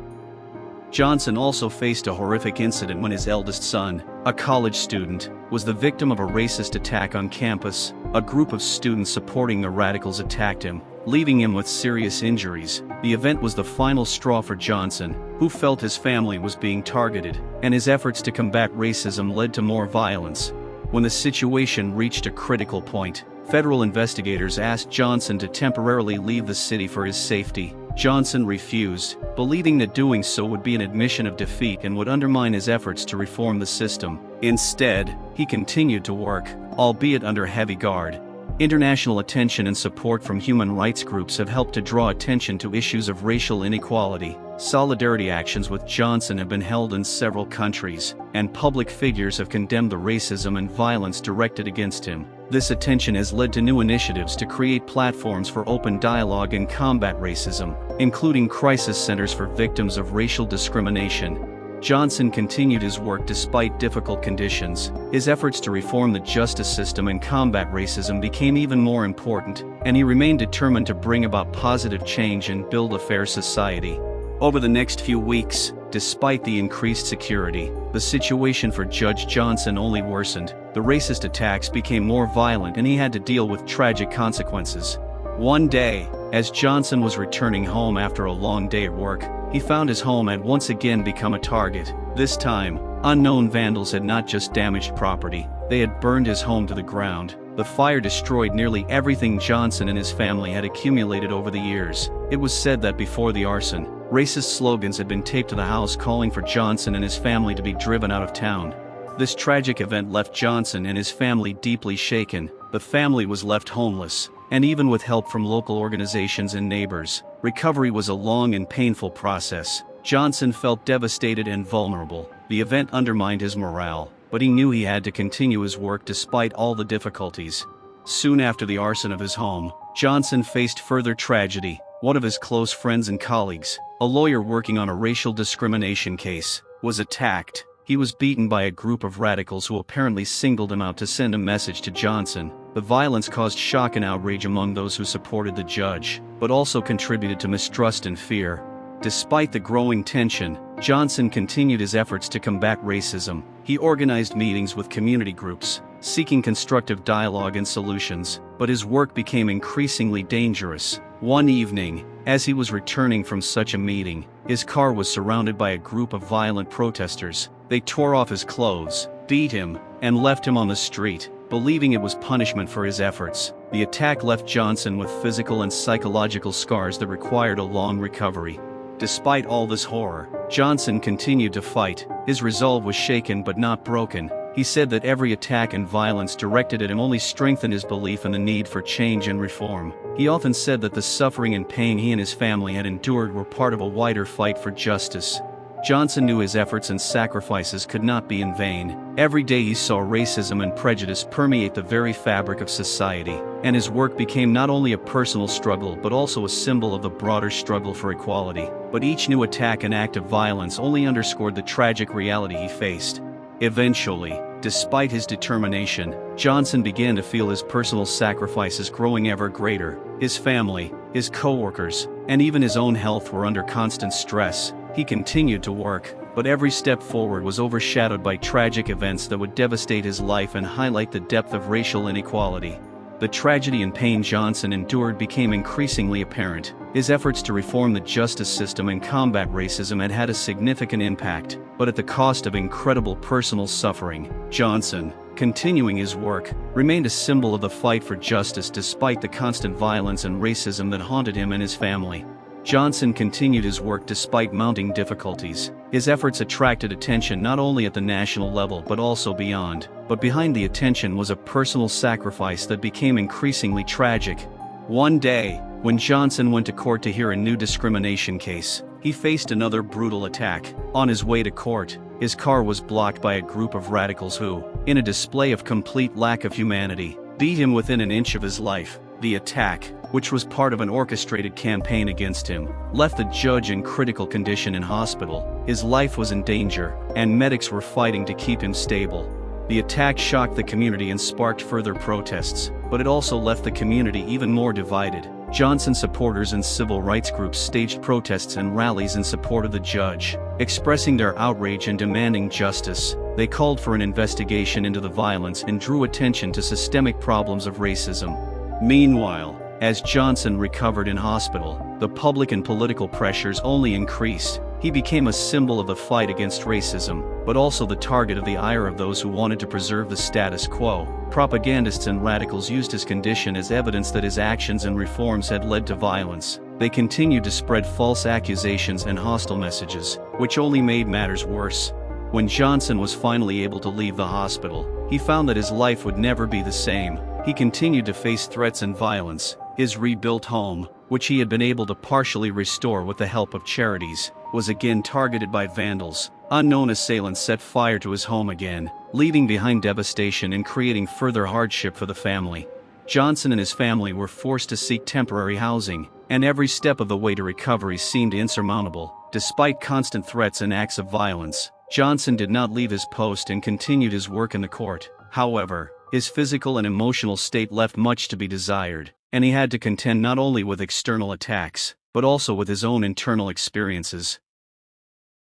Speaker 1: Johnson also faced a horrific incident when his eldest son, a college student, was the victim of a racist attack on campus. A group of students supporting the radicals attacked him, leaving him with serious injuries. The event was the final straw for Johnson, who felt his family was being targeted, and his efforts to combat racism led to more violence. When the situation reached a critical point, federal investigators asked Johnson to temporarily leave the city for his safety. Johnson refused, believing that doing so would be an admission of defeat and would undermine his efforts to reform the system. Instead, he continued to work, albeit under heavy guard. International attention and support from human rights groups have helped to draw attention to issues of racial inequality. Solidarity actions with Johnson have been held in several countries, and public figures have condemned the racism and violence directed against him. This attention has led to new initiatives to create platforms for open dialogue and combat racism, including crisis centers for victims of racial discrimination. Johnson continued his work despite difficult conditions. His efforts to reform the justice system and combat racism became even more important, and he remained determined to bring about positive change and build a fair society. Over the next few weeks, despite the increased security, the situation for Judge Johnson only worsened. The racist attacks became more violent and he had to deal with tragic consequences. One day, as Johnson was returning home after a long day at work, he found his home had once again become a target. This time, unknown vandals had not just damaged property, they had burned his home to the ground. The fire destroyed nearly everything Johnson and his family had accumulated over the years. It was said that before the arson, racist slogans had been taped to the house calling for Johnson and his family to be driven out of town. This tragic event left Johnson and his family deeply shaken. The family was left homeless, and even with help from local organizations and neighbors, recovery was a long and painful process. Johnson felt devastated and vulnerable. The event undermined his morale, but he knew he had to continue his work despite all the difficulties. Soon after the arson of his home, Johnson faced further tragedy. One of his close friends and colleagues, a lawyer working on a racial discrimination case, was attacked. He was beaten by a group of radicals who apparently singled him out to send a message to Johnson. The violence caused shock and outrage among those who supported the judge, but also contributed to mistrust and fear. Despite the growing tension, Johnson continued his efforts to combat racism. He organized meetings with community groups, seeking constructive dialogue and solutions, but his work became increasingly dangerous. One evening, as he was returning from such a meeting, his car was surrounded by a group of violent protesters. They tore off his clothes, beat him, and left him on the street, believing it was punishment for his efforts. The attack left Johnson with physical and psychological scars that required a long recovery. Despite all this horror, Johnson continued to fight. His resolve was shaken but not broken. He said that every attack and violence directed at him only strengthened his belief in the need for change and reform. He often said that the suffering and pain he and his family had endured were part of a wider fight for justice. Johnson knew his efforts and sacrifices could not be in vain. Every day he saw racism and prejudice permeate the very fabric of society, and his work became not only a personal struggle but also a symbol of the broader struggle for equality. But each new attack and act of violence only underscored the tragic reality he faced. Eventually, despite his determination, Johnson began to feel his personal sacrifices growing ever greater. His family, his co-workers, and even his own health were under constant stress. He continued to work, but every step forward was overshadowed by tragic events that would devastate his life and highlight the depth of racial inequality. The tragedy and pain Johnson endured became increasingly apparent. His efforts to reform the justice system and combat racism had had a significant impact, but at the cost of incredible personal suffering. Johnson, continuing his work, remained a symbol of the fight for justice despite the constant violence and racism that haunted him and his family. Johnson continued his work despite mounting difficulties. His efforts attracted attention not only at the national level but also beyond. But behind the attention was a personal sacrifice that became increasingly tragic. One day, when Johnson went to court to hear a new discrimination case, he faced another brutal attack. On his way to court, his car was blocked by a group of radicals who, in a display of complete lack of humanity, beat him within an inch of his life. The attack, which was part of an orchestrated campaign against him, left the judge in critical condition in hospital. His life was in danger, and medics were fighting to keep him stable. The attack shocked the community and sparked further protests, but it also left the community even more divided. Johnson supporters and civil rights groups staged protests and rallies in support of the judge, expressing their outrage and demanding justice. They called for an investigation into the violence and drew attention to systemic problems of racism. Meanwhile, as Johnson recovered in hospital, the public and political pressures only increased. He became a symbol of the fight against racism, but also the target of the ire of those who wanted to preserve the status quo. Propagandists and radicals used his condition as evidence that his actions and reforms had led to violence. They continued to spread false accusations and hostile messages, which only made matters worse. When Johnson was finally able to leave the hospital, he found that his life would never be the same. he continued to face threats and violence. His rebuilt home, which he had been able to partially restore with the help of charities, was again targeted by vandals. Unknown assailants set fire to his home again, leaving behind devastation and creating further hardship for the family. Johnson and his family were forced to seek temporary housing, and every step of the way to recovery seemed insurmountable. Despite constant threats and acts of violence, Johnson did not leave his post and continued his work in the court. However, his physical and emotional state left much to be desired, and he had to contend not only with external attacks, but also with his own internal experiences.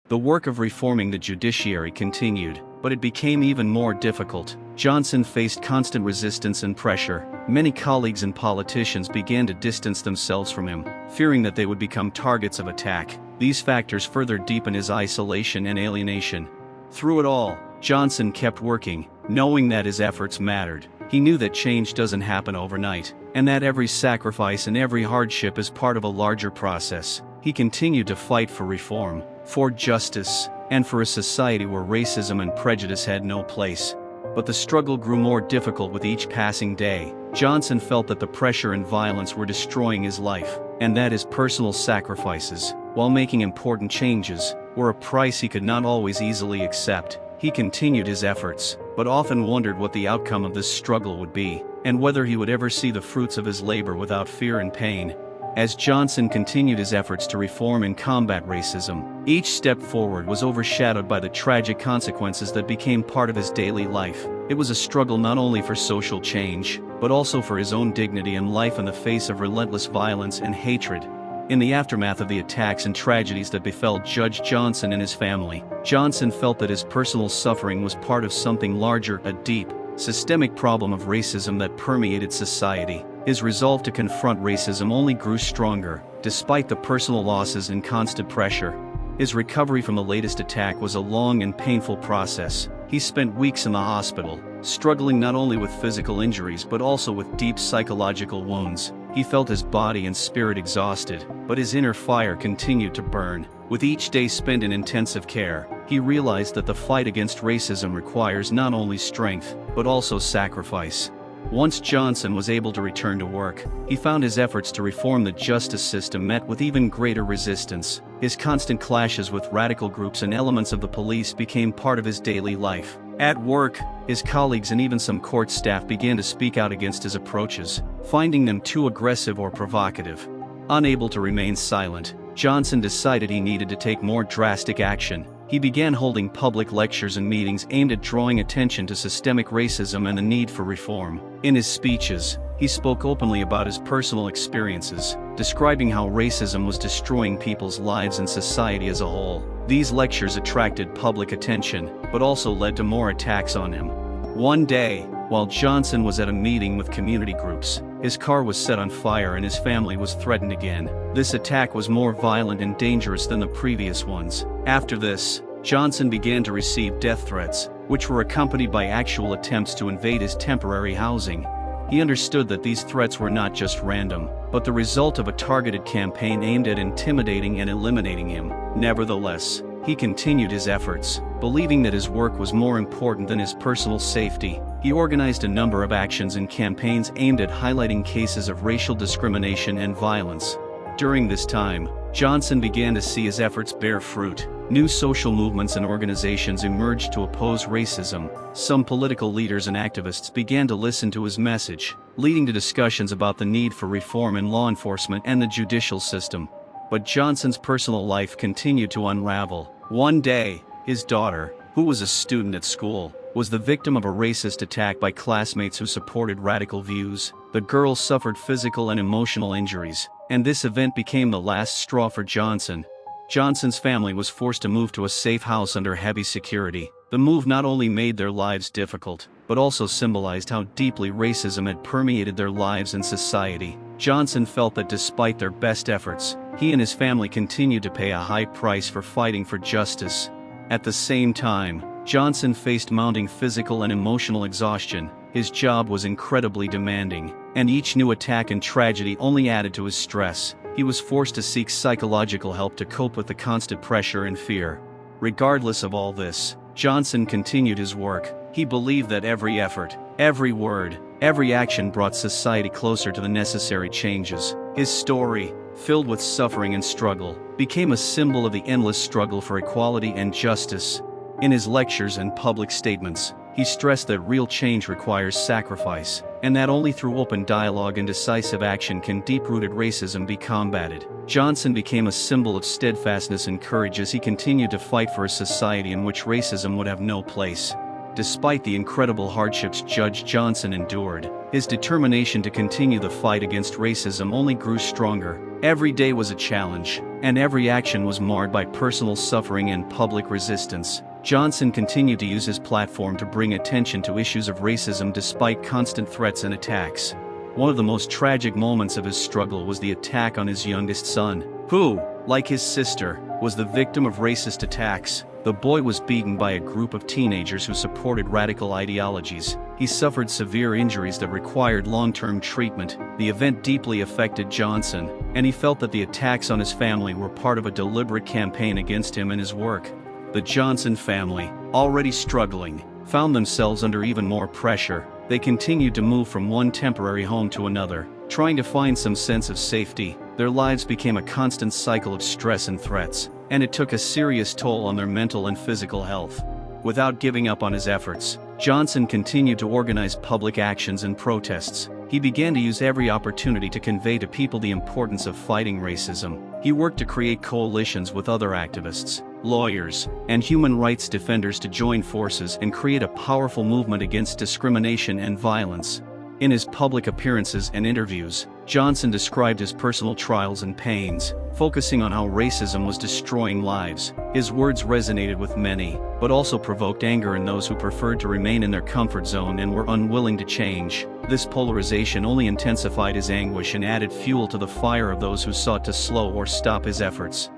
Speaker 1: The work of reforming the judiciary continued, but it became even more difficult. Johnson faced constant resistance and pressure. Many colleagues and politicians began to distance themselves from him, fearing that they would become targets of attack. These factors further deepened his isolation and alienation. Through it all, Johnson kept working, knowing that his efforts mattered. He knew that change doesn't happen overnight, and that every sacrifice and every hardship is part of a larger process. He continued to fight for reform, for justice, and for a society where racism and prejudice had no place. But the struggle grew more difficult with each passing day. Johnson felt that the pressure and violence were destroying his life, and that his personal sacrifices, while making important changes, were a price he could not always easily accept. He continued his efforts, but often wondered what the outcome of this struggle would be, and whether he would ever see the fruits of his labor without fear and pain. As Johnson continued his efforts to reform and combat racism, each step forward was overshadowed by the tragic consequences that became part of his daily life. It was a struggle not only for social change, but also for his own dignity and life in the face of relentless violence and hatred. In the aftermath of the attacks and tragedies that befell Judge Johnson and his family, Johnson felt that his personal suffering was part of something larger, a deep, systemic problem of racism that permeated society. His resolve to confront racism only grew stronger, despite the personal losses and constant pressure. His recovery from the latest attack was a long and painful process. He spent weeks in the hospital, struggling not only with physical injuries but also with deep psychological wounds. He felt his body and spirit exhausted, but his inner fire continued to burn. With each day spent in intensive care, he realized that the fight against racism requires not only strength, but also sacrifice. Once Johnson was able to return to work, he found his efforts to reform the justice system met with even greater resistance. His constant clashes with radical groups and elements of the police became part of his daily life. At work, his colleagues and even some court staff began to speak out against his approaches, finding them too aggressive or provocative. Unable to remain silent, Johnson decided he needed to take more drastic action. He began holding public lectures and meetings aimed at drawing attention to systemic racism and the need for reform. In his speeches, he spoke openly about his personal experiences, describing how racism was destroying people's lives and society as a whole. These lectures attracted public attention, but also led to more attacks on him. One day, while Johnson was at a meeting with community groups, his car was set on fire and his family was threatened again. This attack was more violent and dangerous than the previous ones. After this, Johnson began to receive death threats, which were accompanied by actual attempts to invade his temporary housing. He understood that these threats were not just random, but the result of a targeted campaign aimed at intimidating and eliminating him. Nevertheless, he continued his efforts, believing that his work was more important than his personal safety. He organized a number of actions and campaigns aimed at highlighting cases of racial discrimination and violence. During this time, Johnson began to see his efforts bear fruit. New social movements and organizations emerged to oppose racism. Some political leaders and activists began to listen to his message, leading to discussions about the need for reform in law enforcement and the judicial system. But Johnson's personal life continued to unravel. One day, his daughter, who was a student at school, was the victim of a racist attack by classmates who supported radical views. The girl suffered physical and emotional injuries, and this event became the last straw for Johnson. Johnson's family was forced to move to a safe house under heavy security. The move not only made their lives difficult, but also symbolized how deeply racism had permeated their lives and society. Johnson felt that despite their best efforts, he and his family continued to pay a high price for fighting for justice. At the same time, Johnson faced mounting physical and emotional exhaustion. His job was incredibly demanding, and each new attack and tragedy only added to his stress. He was forced to seek psychological help to cope with the constant pressure and fear. Regardless of all this, Johnson continued his work. He believed that every effort, every word, Every action brought society closer to the necessary changes. His story, filled with suffering and struggle, became a symbol of the endless struggle for equality and justice. In his lectures and public statements, he stressed that real change requires sacrifice, and that only through open dialogue and decisive action can deep-rooted racism be combated. Johnson became a symbol of steadfastness and courage as he continued to fight for a society in which racism would have no place. Despite the incredible hardships Judge Johnson endured, his determination to continue the fight against racism only grew stronger. Every day was a challenge, and every action was marred by personal suffering and public resistance. Johnson continued to use his platform to bring attention to issues of racism despite constant threats and attacks. One of the most tragic moments of his struggle was the attack on his youngest son, who, like his sister, was the victim of racist attacks. The boy was beaten by a group of teenagers who supported radical ideologies. He suffered severe injuries that required long-term treatment. The event deeply affected Johnson, and he felt that the attacks on his family were part of a deliberate campaign against him and his work. The Johnson family, already struggling, found themselves under even more pressure. They continued to move from one temporary home to another, trying to find some sense of safety. Their lives became a constant cycle of stress and threats, and it took a serious toll on their mental and physical health. Without giving up on his efforts, Johnson continued to organize public actions and protests. He began to use every opportunity to convey to people the importance of fighting racism. He worked to create coalitions with other activists, lawyers, and human rights defenders to join forces and create a powerful movement against discrimination and violence. In his public appearances and interviews, Johnson described his personal trials and pains, focusing on how racism was destroying lives. His words resonated with many, but also provoked anger in those who preferred to remain in their comfort zone and were unwilling to change. This polarization only intensified his anguish and added fuel to the fire of those who sought to slow or stop his efforts.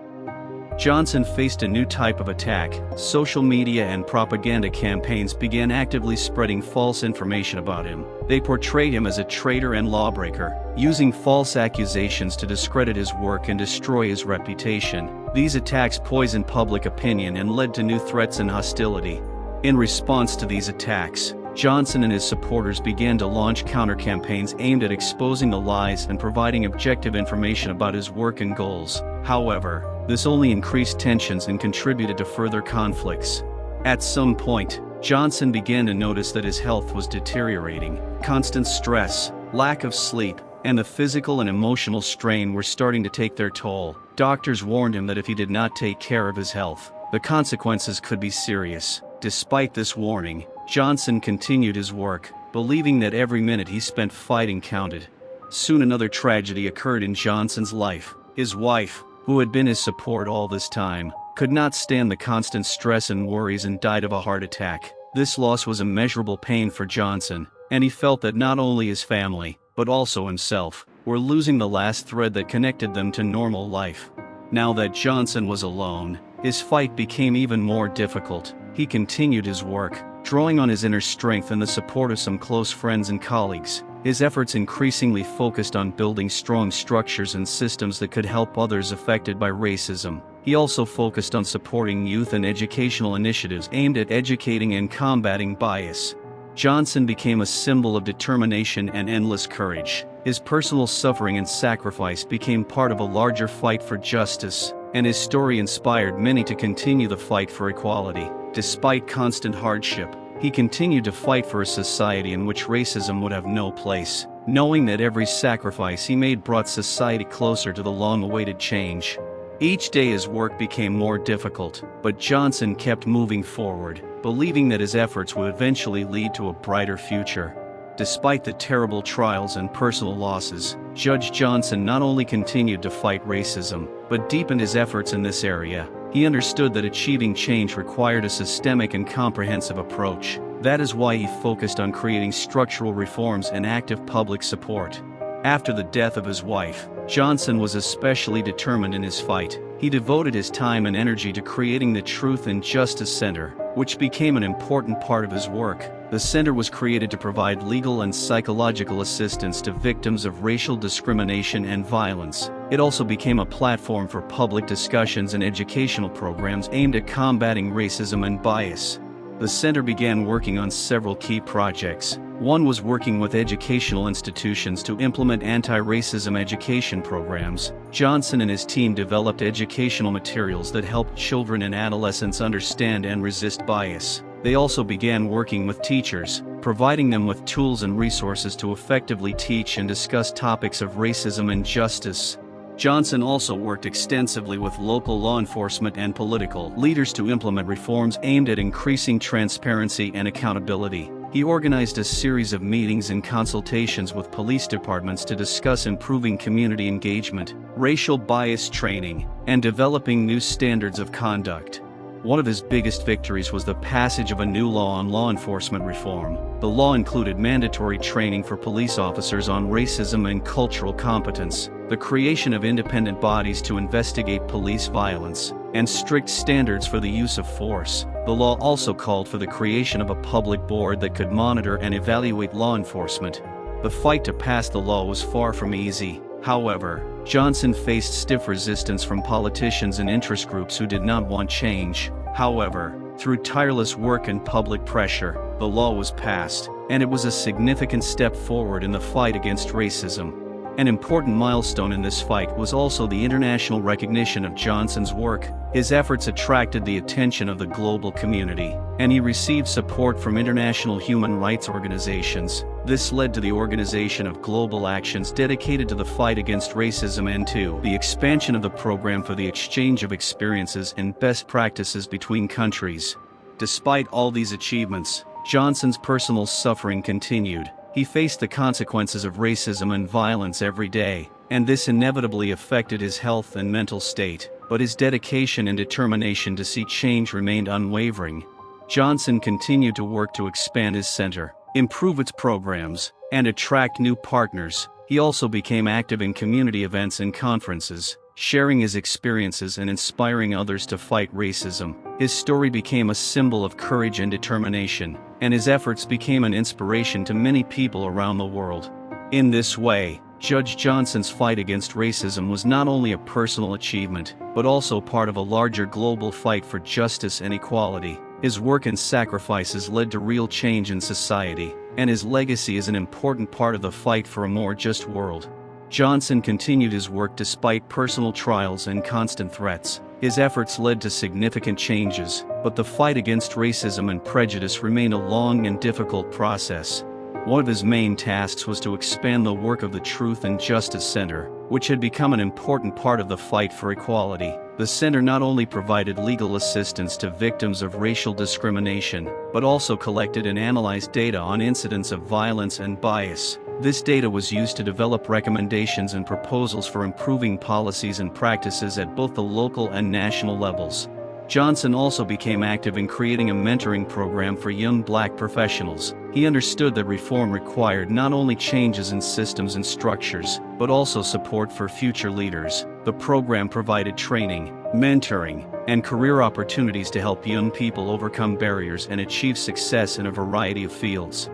Speaker 1: Johnson faced a new type of attack. Social media and propaganda campaigns began actively spreading false information about him. They portrayed him as a traitor and lawbreaker, using false accusations to discredit his work and destroy his reputation. These attacks poisoned public opinion and led to new threats and hostility. In response to these attacks, Johnson and his supporters began to launch counter-campaigns aimed at exposing the lies and providing objective information about his work and goals. However, this only increased tensions and contributed to further conflicts. At some point, Johnson began to notice that his health was deteriorating. Constant stress, lack of sleep, and the physical and emotional strain were starting to take their toll. Doctors warned him that if he did not take care of his health, the consequences could be serious. Despite this warning, Johnson continued his work, believing that every minute he spent fighting counted. Soon another tragedy occurred in Johnson's life. His wife, who had been his support all this time, could not stand the constant stress and worries and died of a heart attack. This loss was immeasurable pain for Johnson, and he felt that not only his family, but also himself, were losing the last thread that connected them to normal life. Now that Johnson was alone, his fight became even more difficult. He continued his work, drawing on his inner strength and the support of some close friends and colleagues. His efforts increasingly focused on building strong structures and systems that could help others affected by racism. He also focused on supporting youth and educational initiatives aimed at educating and combating bias. Johnson became a symbol of determination and endless courage. His personal suffering and sacrifice became part of a larger fight for justice, and his story inspired many to continue the fight for equality. Despite constant hardship, he continued to fight for a society in which racism would have no place, knowing that every sacrifice he made brought society closer to the long-awaited change. Each day his work became more difficult, but Johnson kept moving forward, believing that his efforts would eventually lead to a brighter future. Despite the terrible trials and personal losses, Judge Johnson not only continued to fight racism, but deepened his efforts in this area. He understood that achieving change required a systemic and comprehensive approach. That is why he focused on creating structural reforms and active public support. After the death of his wife, Johnson was especially determined in his fight. He devoted his time and energy to creating the Truth and Justice Center, which became an important part of his work. The center was created to provide legal and psychological assistance to victims of racial discrimination and violence. It also became a platform for public discussions and educational programs aimed at combating racism and bias. The center began working on several key projects. One was working with educational institutions to implement anti-racism education programs. Johnson and his team developed educational materials that helped children and adolescents understand and resist bias. They also began working with teachers, providing them with tools and resources to effectively teach and discuss topics of racism and justice. Johnson also worked extensively with local law enforcement and political leaders to implement reforms aimed at increasing transparency and accountability. He organized a series of meetings and consultations with police departments to discuss improving community engagement, racial bias training, and developing new standards of conduct. One of his biggest victories was the passage of a new law on law enforcement reform. The law included mandatory training for police officers on racism and cultural competence, the creation of independent bodies to investigate police violence, and strict standards for the use of force. The law also called for the creation of a public board that could monitor and evaluate law enforcement. The fight to pass the law was far from easy. However, Johnson faced stiff resistance from politicians and interest groups who did not want change. However, through tireless work and public pressure, the law was passed, and it was a significant step forward in the fight against racism. An important milestone in this fight was also the international recognition of Johnson's work. His efforts attracted the attention of the global community, and he received support from international human rights organizations. This led to the organization of global actions dedicated to the fight against racism and to the expansion of the program for the exchange of experiences and best practices between countries. Despite all these achievements, Johnson's personal suffering continued. He faced the consequences of racism and violence every day, and this inevitably affected his health and mental state, but his dedication and determination to see change remained unwavering. Johnson continued to work to expand his center, improve its programs, and attract new partners. He also became active in community events and conferences, sharing his experiences and inspiring others to fight racism. His story became a symbol of courage and determination, and his efforts became an inspiration to many people around the world. In this way, Judge Johnson's fight against racism was not only a personal achievement, but also part of a larger global fight for justice and equality. His work and sacrifices led to real change in society, and his legacy is an important part of the fight for a more just world. Johnson continued his work despite personal trials and constant threats. His efforts led to significant changes, but the fight against racism and prejudice remained a long and difficult process. One of his main tasks was to expand the work of the Truth and Justice Center, which had become an important part of the fight for equality. The center not only provided legal assistance to victims of racial discrimination, but also collected and analyzed data on incidents of violence and bias. This data was used to develop recommendations and proposals for improving policies and practices at both the local and national levels. Johnson also became active in creating a mentoring program for young black professionals. He understood that reform required not only changes in systems and structures, but also support for future leaders. The program provided training, mentoring, and career opportunities to help young people overcome barriers and achieve success in a variety of fields.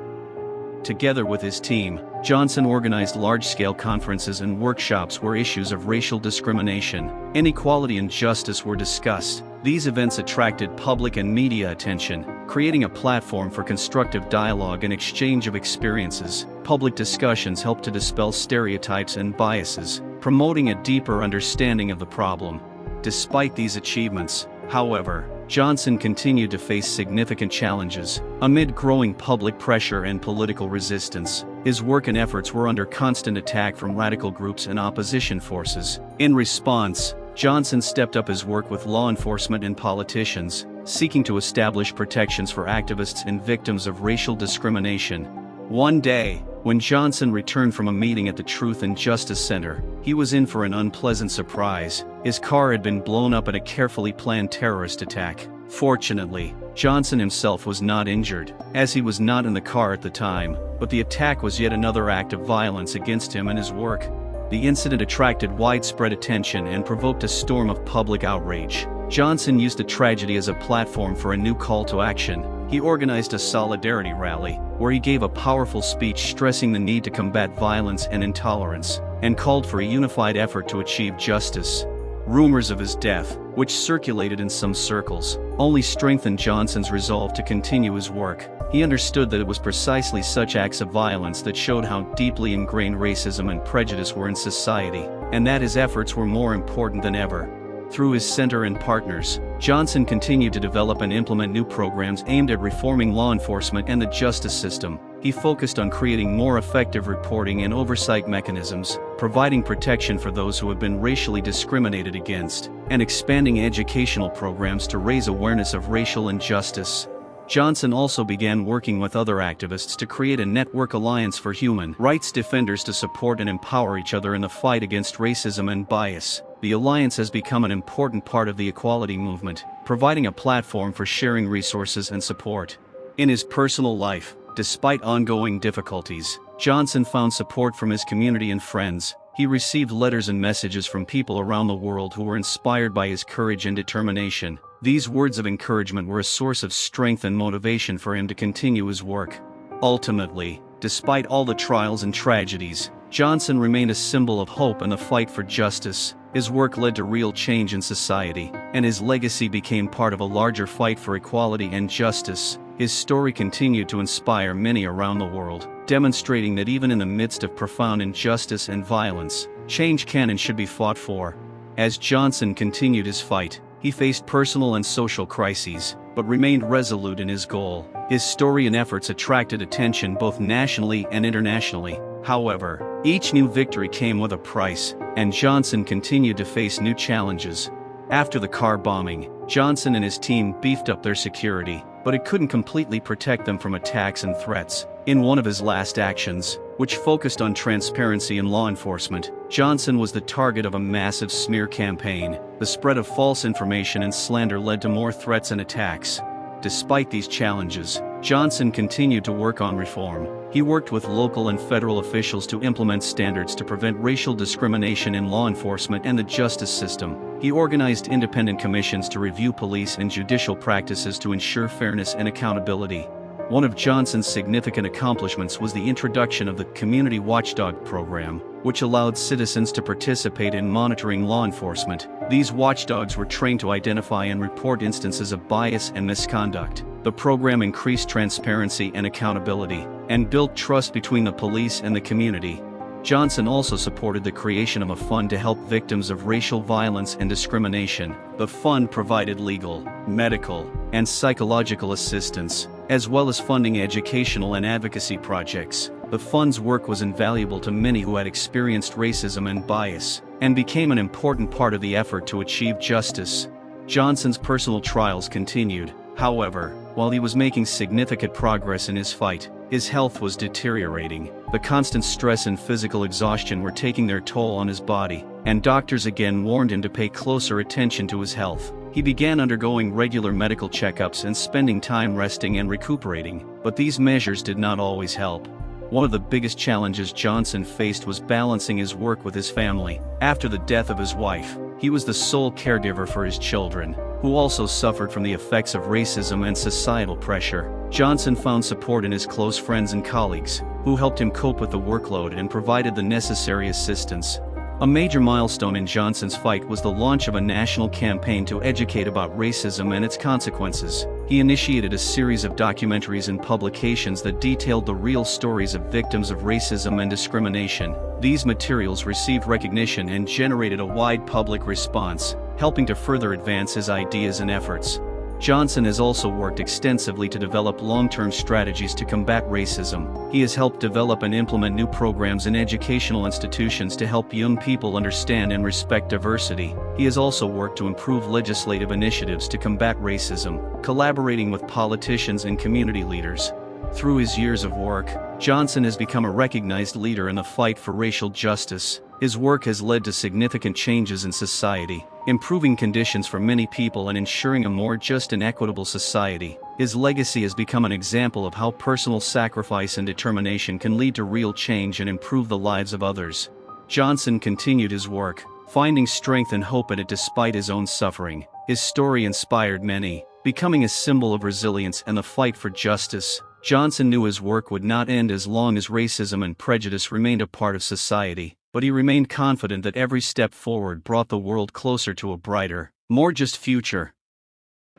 Speaker 1: Together with his team, Johnson organized large-scale conferences and workshops where issues of racial discrimination, inequality, and justice were discussed. These events attracted public and media attention, creating a platform for constructive dialogue and exchange of experiences. Public discussions helped to dispel stereotypes and biases, promoting a deeper understanding of the problem. Despite these achievements, however, Johnson continued to face significant challenges. Amid growing public pressure and political resistance, his work and efforts were under constant attack from radical groups and opposition forces. In response, Johnson stepped up his work with law enforcement and politicians, seeking to establish protections for activists and victims of racial discrimination. One day, when Johnson returned from a meeting at the Truth and Justice Center, he was in for an unpleasant surprise. His car had been blown up in a carefully planned terrorist attack. Fortunately, Johnson himself was not injured, as he was not in the car at the time, but the attack was yet another act of violence against him and his work. The incident attracted widespread attention and provoked a storm of public outrage. Johnson used the tragedy as a platform for a new call to action. He organized a solidarity rally, where he gave a powerful speech stressing the need to combat violence and intolerance, and called for a unified effort to achieve justice. Rumors of his death, which circulated in some circles, only strengthened Johnson's resolve to continue his work. He understood that it was precisely such acts of violence that showed how deeply ingrained racism and prejudice were in society, and that his efforts were more important than ever. Through his center and partners, Johnson continued to develop and implement new programs aimed at reforming law enforcement and the justice system. He focused on creating more effective reporting and oversight mechanisms, providing protection for those who have been racially discriminated against, and expanding educational programs to raise awareness of racial injustice. Johnson also began working with other activists to create a network alliance for human rights defenders to support and empower each other in the fight against racism and bias. The alliance has become an important part of the equality movement, providing a platform for sharing resources and support. In his personal life, despite ongoing difficulties, Johnson found support from his community and friends. He received letters and messages from people around the world who were inspired by his courage and determination. These words of encouragement were a source of strength and motivation for him to continue his work. Ultimately, despite all the trials and tragedies, Johnson remained a symbol of hope in the fight for justice. His work led to real change in society, and his legacy became part of a larger fight for equality and justice. His story continued to inspire many around the world, demonstrating that even in the midst of profound injustice and violence, change can and should be fought for. As Johnson continued his fight, he faced personal and social crises, but remained resolute in his goal. His story and efforts attracted attention both nationally and internationally. However, each new victory came with a price, and Johnson continued to face new challenges. After the car bombing, Johnson and his team beefed up their security, but it couldn't completely protect them from attacks and threats. In one of his last actions, which focused on transparency in law enforcement, Johnson was the target of a massive smear campaign. The spread of false information and slander led to more threats and attacks. Despite these challenges, Johnson continued to work on reform. He worked with local and federal officials to implement standards to prevent racial discrimination in law enforcement and the justice system. He organized independent commissions to review police and judicial practices to ensure fairness and accountability. One of Johnson's significant accomplishments was the introduction of the Community Watchdog program, which allowed citizens to participate in monitoring law enforcement. These watchdogs were trained to identify and report instances of bias and misconduct. The program increased transparency and accountability, and built trust between the police and the community. Johnson also supported the creation of a fund to help victims of racial violence and discrimination. The fund provided legal, medical, and psychological assistance, as well as funding educational and advocacy projects. The fund's work was invaluable to many who had experienced racism and bias, and became an important part of the effort to achieve justice. Johnson's personal trials continued. However, while he was making significant progress in his fight, his health was deteriorating. The constant stress and physical exhaustion were taking their toll on his body, and doctors again warned him to pay closer attention to his health. He began undergoing regular medical checkups and spending time resting and recuperating, but these measures did not always help. One of the biggest challenges Johnson faced was balancing his work with his family. After the death of his wife, he was the sole caregiver for his children, who also suffered from the effects of racism and societal pressure. Johnson found support in his close friends and colleagues, who helped him cope with the workload and provided the necessary assistance. A major milestone in Johnson's fight was the launch of a national campaign to educate about racism and its consequences. He initiated a series of documentaries and publications that detailed the real stories of victims of racism and discrimination. These materials received recognition and generated a wide public response, helping to further advance his ideas and efforts. Johnson has also worked extensively to develop long-term strategies to combat racism. He has helped develop and implement new programs in educational institutions to help young people understand and respect diversity. He has also worked to improve legislative initiatives to combat racism, collaborating with politicians and community leaders. Through his years of work, Johnson has become a recognized leader in the fight for racial justice. His work has led to significant changes in society, improving conditions for many people and ensuring a more just and equitable society. His legacy has become an example of how personal sacrifice and determination can lead to real change and improve the lives of others. Johnson continued his work, finding strength and hope in it despite his own suffering. His story inspired many, becoming a symbol of resilience and the fight for justice. Johnson knew his work would not end as long as racism and prejudice remained a part of society, but he remained confident that every step forward brought the world closer to a brighter, more just future.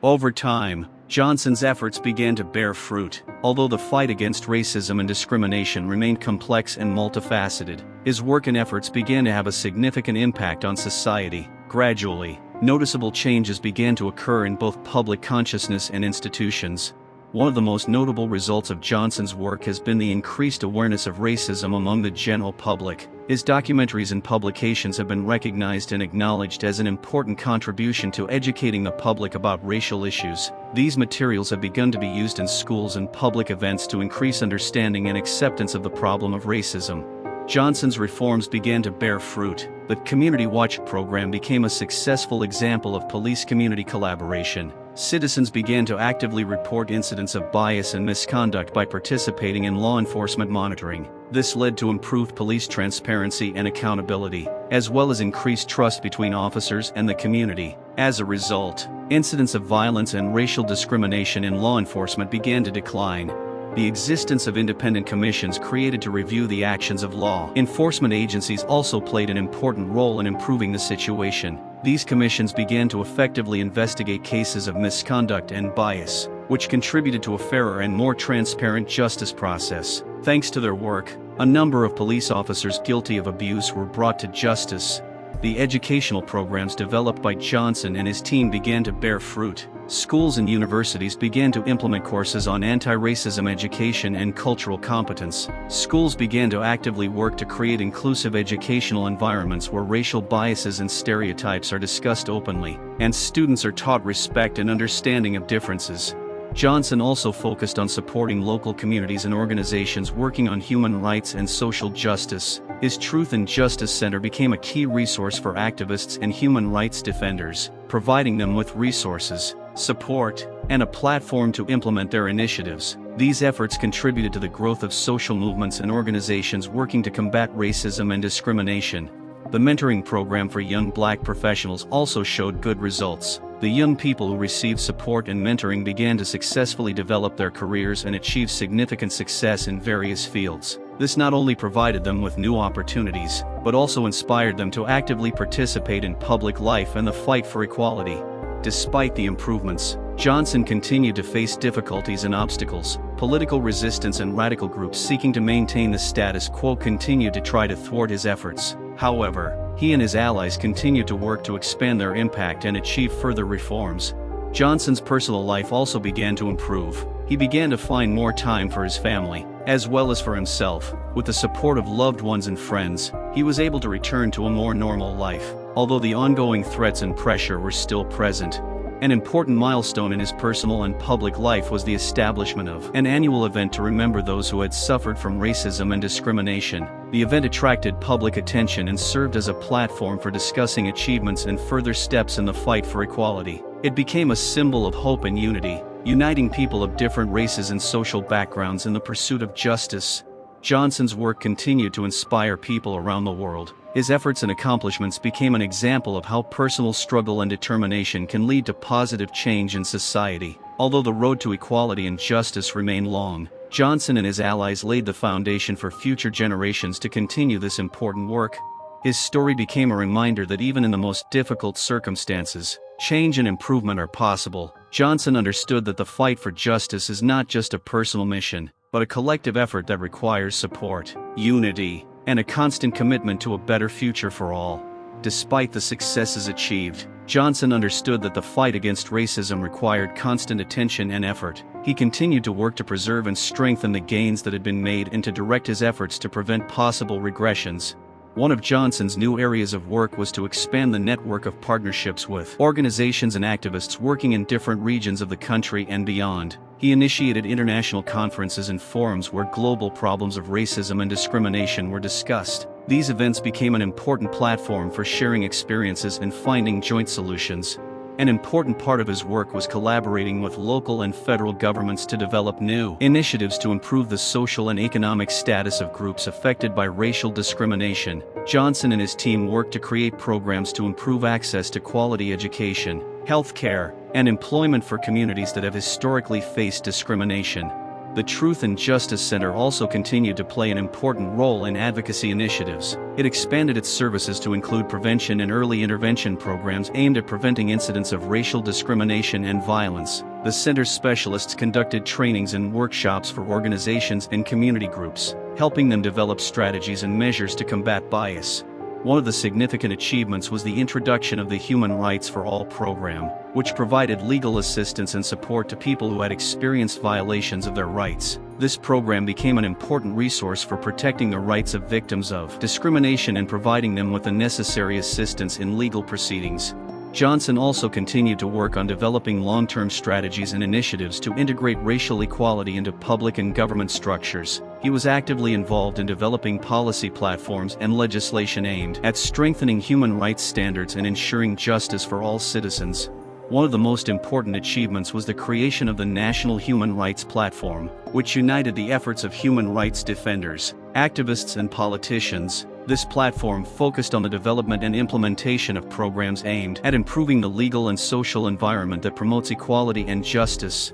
Speaker 1: Over time, Johnson's efforts began to bear fruit. Although the fight against racism and discrimination remained complex and multifaceted, his work and efforts began to have a significant impact on society. Gradually, noticeable changes began to occur in both public consciousness and institutions. One of the most notable results of Johnson's work has been the increased awareness of racism among the general public. His documentaries and publications have been recognized and acknowledged as an important contribution to educating the public about racial issues. These materials have begun to be used in schools and public events to increase understanding and acceptance of the problem of racism. Johnson's reforms began to bear fruit. The Community Watch program became a successful example of police-community collaboration. Citizens began to actively report incidents of bias and misconduct by participating in law enforcement monitoring. This led to improved police transparency and accountability, as well as increased trust between officers and the community. As a result, incidents of violence and racial discrimination in law enforcement began to decline. The existence of independent commissions created to review the actions of law enforcement agencies also played an important role in improving the situation. These commissions began to effectively investigate cases of misconduct and bias, which contributed to a fairer and more transparent justice process. Thanks to their work, a number of police officers guilty of abuse were brought to justice. The educational programs developed by Johnson and his team began to bear fruit. Schools and universities began to implement courses on anti-racism education and cultural competence. Schools began to actively work to create inclusive educational environments where racial biases and stereotypes are discussed openly, and students are taught respect and understanding of differences. Johnson also focused on supporting local communities and organizations working on human rights and social justice. His Truth and Justice Center became a key resource for activists and human rights defenders, providing them with resources, support, and a platform to implement their initiatives. These efforts contributed to the growth of social movements and organizations working to combat racism and discrimination. The mentoring program for young Black professionals also showed good results. The young people who received support and mentoring began to successfully develop their careers and achieve significant success in various fields. This not only provided them with new opportunities, but also inspired them to actively participate in public life and the fight for equality. Despite the improvements, Johnson continued to face difficulties and obstacles. Political resistance and radical groups seeking to maintain the status quo continued to try to thwart his efforts. However, he and his allies continued to work to expand their impact and achieve further reforms. Johnson's personal life also began to improve. He began to find more time for his family, as well as for himself. With the support of loved ones and friends, he was able to return to a more normal life, although the ongoing threats and pressure were still present. An important milestone in his personal and public life was the establishment of an annual event to remember those who had suffered from racism and discrimination. The event attracted public attention and served as a platform for discussing achievements and further steps in the fight for equality. It became a symbol of hope and unity, uniting people of different races and social backgrounds in the pursuit of justice. Johnson's work continued to inspire people around the world. His efforts and accomplishments became an example of how personal struggle and determination can lead to positive change in society. Although the road to equality and justice remained long, Johnson and his allies laid the foundation for future generations to continue this important work. His story became a reminder that even in the most difficult circumstances, change and improvement are possible. Johnson understood that the fight for justice is not just a personal mission, but a collective effort that requires support, unity, and a constant commitment to a better future for all. Despite the successes achieved, Johnson understood that the fight against racism required constant attention and effort. He continued to work to preserve and strengthen the gains that had been made and to direct his efforts to prevent possible regressions. One of Johnson's new areas of work was to expand the network of partnerships with organizations and activists working in different regions of the country and beyond. He initiated international conferences and forums where global problems of racism and discrimination were discussed. These events became an important platform for sharing experiences and finding joint solutions. An important part of his work was collaborating with local and federal governments to develop new initiatives to improve the social and economic status of groups affected by racial discrimination. Johnson and his team worked to create programs to improve access to quality education, healthcare, and employment for communities that have historically faced discrimination. The Truth and Justice Center also continued to play an important role in advocacy initiatives. It expanded its services to include prevention and early intervention programs aimed at preventing incidents of racial discrimination and violence. The center's specialists conducted trainings and workshops for organizations and community groups, helping them develop strategies and measures to combat bias. One of the significant achievements was the introduction of the Human Rights for All program, which provided legal assistance and support to people who had experienced violations of their rights. This program became an important resource for protecting the rights of victims of discrimination and providing them with the necessary assistance in legal proceedings. Johnson also continued to work on developing long-term strategies and initiatives to integrate racial equality into public and government structures. He was actively involved in developing policy platforms and legislation aimed at strengthening human rights standards and ensuring justice for all citizens. One of the most important achievements was the creation of the National Human Rights Platform, which united the efforts of human rights defenders, activists, and politicians. This platform focused on the development and implementation of programs aimed at improving the legal and social environment that promotes equality and justice.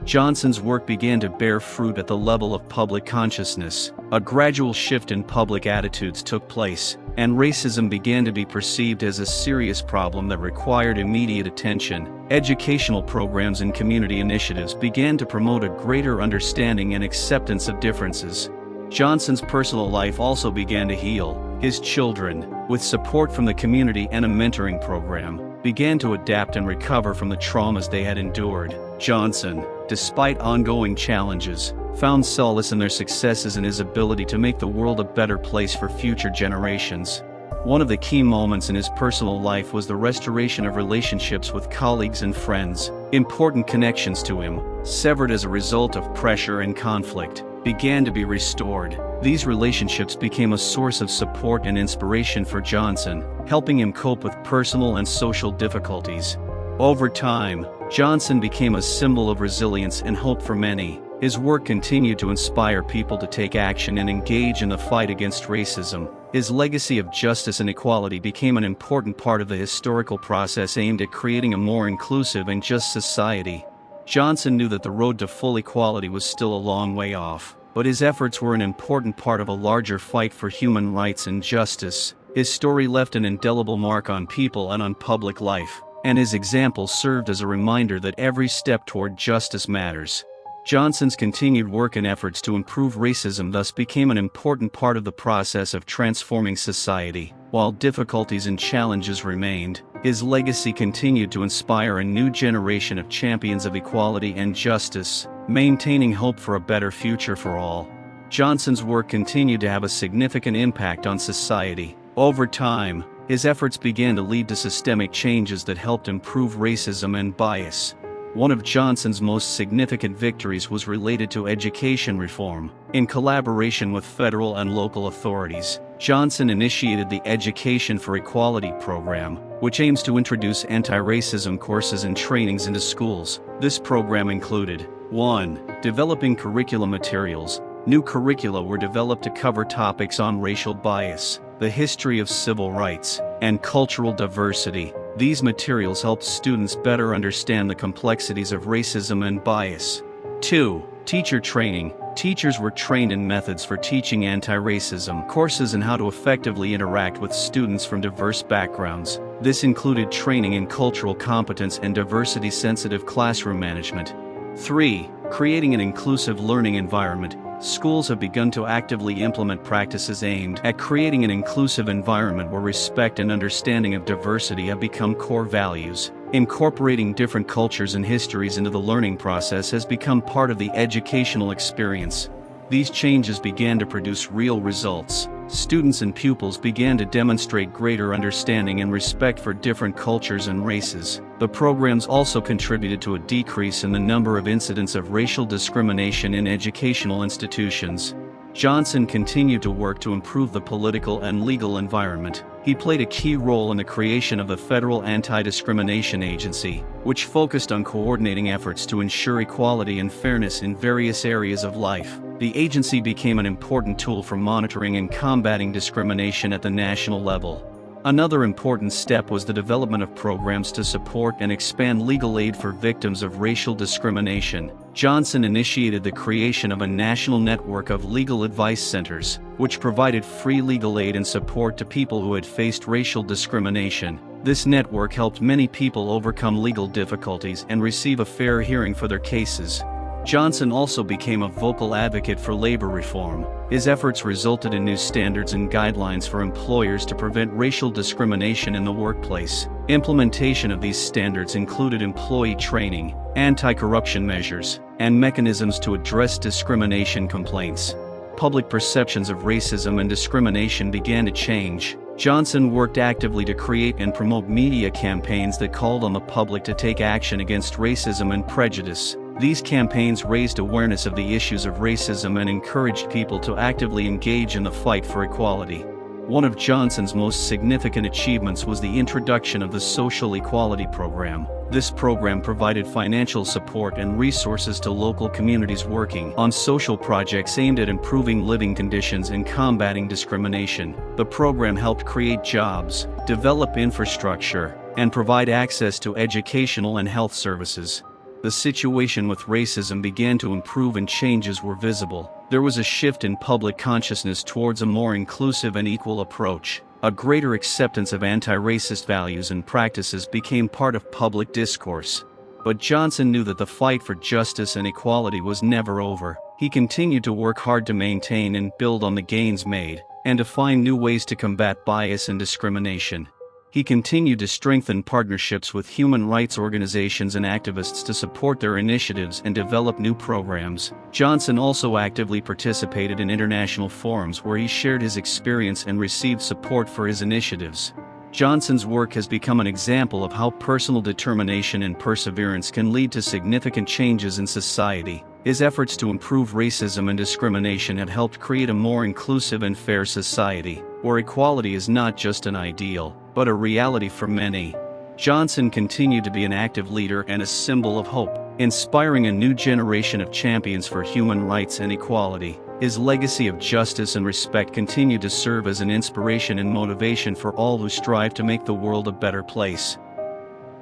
Speaker 1: Johnson's work began to bear fruit at the level of public consciousness. A gradual shift in public attitudes took place, and racism began to be perceived as a serious problem that required immediate attention. Educational programs and community initiatives began to promote a greater understanding and acceptance of differences. Johnson's personal life also began to heal. His children, with support from the community and a mentoring program, began to adapt and recover from the traumas they had endured. Johnson, despite ongoing challenges, found solace in their successes and his ability to make the world a better place for future generations. One of the key moments in his personal life was the restoration of relationships with colleagues and friends. Important connections to him, severed as a result of pressure and conflict, began to be restored. These relationships became a source of support and inspiration for Johnson, helping him cope with personal and social difficulties. Over time, Johnson became a symbol of resilience and hope for many. His work continued to inspire people to take action and engage in the fight against racism. His legacy of justice and equality became an important part of the historical process aimed at creating a more inclusive and just society. Johnson knew that the road to full equality was still a long way off, but his efforts were an important part of a larger fight for human rights and justice. His story left an indelible mark on people and on public life, and his example served as a reminder that every step toward justice matters. Johnson's continued work and efforts to improve racism thus became an important part of the process of transforming society. While difficulties and challenges remained, his legacy continued to inspire a new generation of champions of equality and justice, maintaining hope for a better future for all. Johnson's work continued to have a significant impact on society. Over time, his efforts began to lead to systemic changes that helped improve racism and bias. One of Johnson's most significant victories was related to education reform. In collaboration with federal and local authorities, Johnson initiated the Education for Equality program, which aims to introduce anti-racism courses and trainings into schools. This program included 1. Developing curriculum materials. New curricula were developed to cover topics on racial bias, the history of civil rights, and cultural diversity. These materials helped students better understand the complexities of racism and bias. 2. Teacher training. Teachers were trained in methods for teaching anti-racism courses and how to effectively interact with students from diverse backgrounds. This included training in cultural competence and diversity-sensitive classroom management. 3. Creating an inclusive learning environment. Schools have begun to actively implement practices aimed at creating an inclusive environment where respect and understanding of diversity have become core values. Incorporating different cultures and histories into the learning process has become part of the educational experience. These changes began to produce real results. Students and pupils began to demonstrate greater understanding and respect for different cultures and races. The programs also contributed to a decrease in the number of incidents of racial discrimination in educational institutions. Johnson continued to work to improve the political and legal environment. He played a key role in the creation of the Federal Anti-Discrimination Agency, which focused on coordinating efforts to ensure equality and fairness in various areas of life. The agency became an important tool for monitoring and combating discrimination at the national level. Another important step was the development of programs to support and expand legal aid for victims of racial discrimination. Johnson initiated the creation of a national network of legal advice centers, which provided free legal aid and support to people who had faced racial discrimination. This network helped many people overcome legal difficulties and receive a fair hearing for their cases. Johnson also became a vocal advocate for labor reform. His efforts resulted in new standards and guidelines for employers to prevent racial discrimination in the workplace. Implementation of these standards included employee training, anti-corruption measures, and mechanisms to address discrimination complaints. Public perceptions of racism and discrimination began to change. Johnson worked actively to create and promote media campaigns that called on the public to take action against racism and prejudice. These campaigns raised awareness of the issues of racism and encouraged people to actively engage in the fight for equality. One of Johnson's most significant achievements was the introduction of the Social Equality Program. This program provided financial support and resources to local communities working on social projects aimed at improving living conditions and combating discrimination. The program helped create jobs, develop infrastructure, and provide access to educational and health services. The situation with racism began to improve and changes were visible. There was a shift in public consciousness towards a more inclusive and equal approach. A greater acceptance of anti-racist values and practices became part of public discourse. But Johnson knew that the fight for justice and equality was never over. He continued to work hard to maintain and build on the gains made, and to find new ways to combat bias and discrimination. He continued to strengthen partnerships with human rights organizations and activists to support their initiatives and develop new programs. Johnson also actively participated in international forums where he shared his experience and received support for his initiatives. Johnson's work has become an example of how personal determination and perseverance can lead to significant changes in society. His efforts to improve racism and discrimination have helped create a more inclusive and fair society, where equality is not just an ideal, but a reality for many. Johnson continued to be an active leader and a symbol of hope, inspiring a new generation of champions for human rights and equality. His legacy of justice and respect continued to serve as an inspiration and motivation for all who strive to make the world a better place.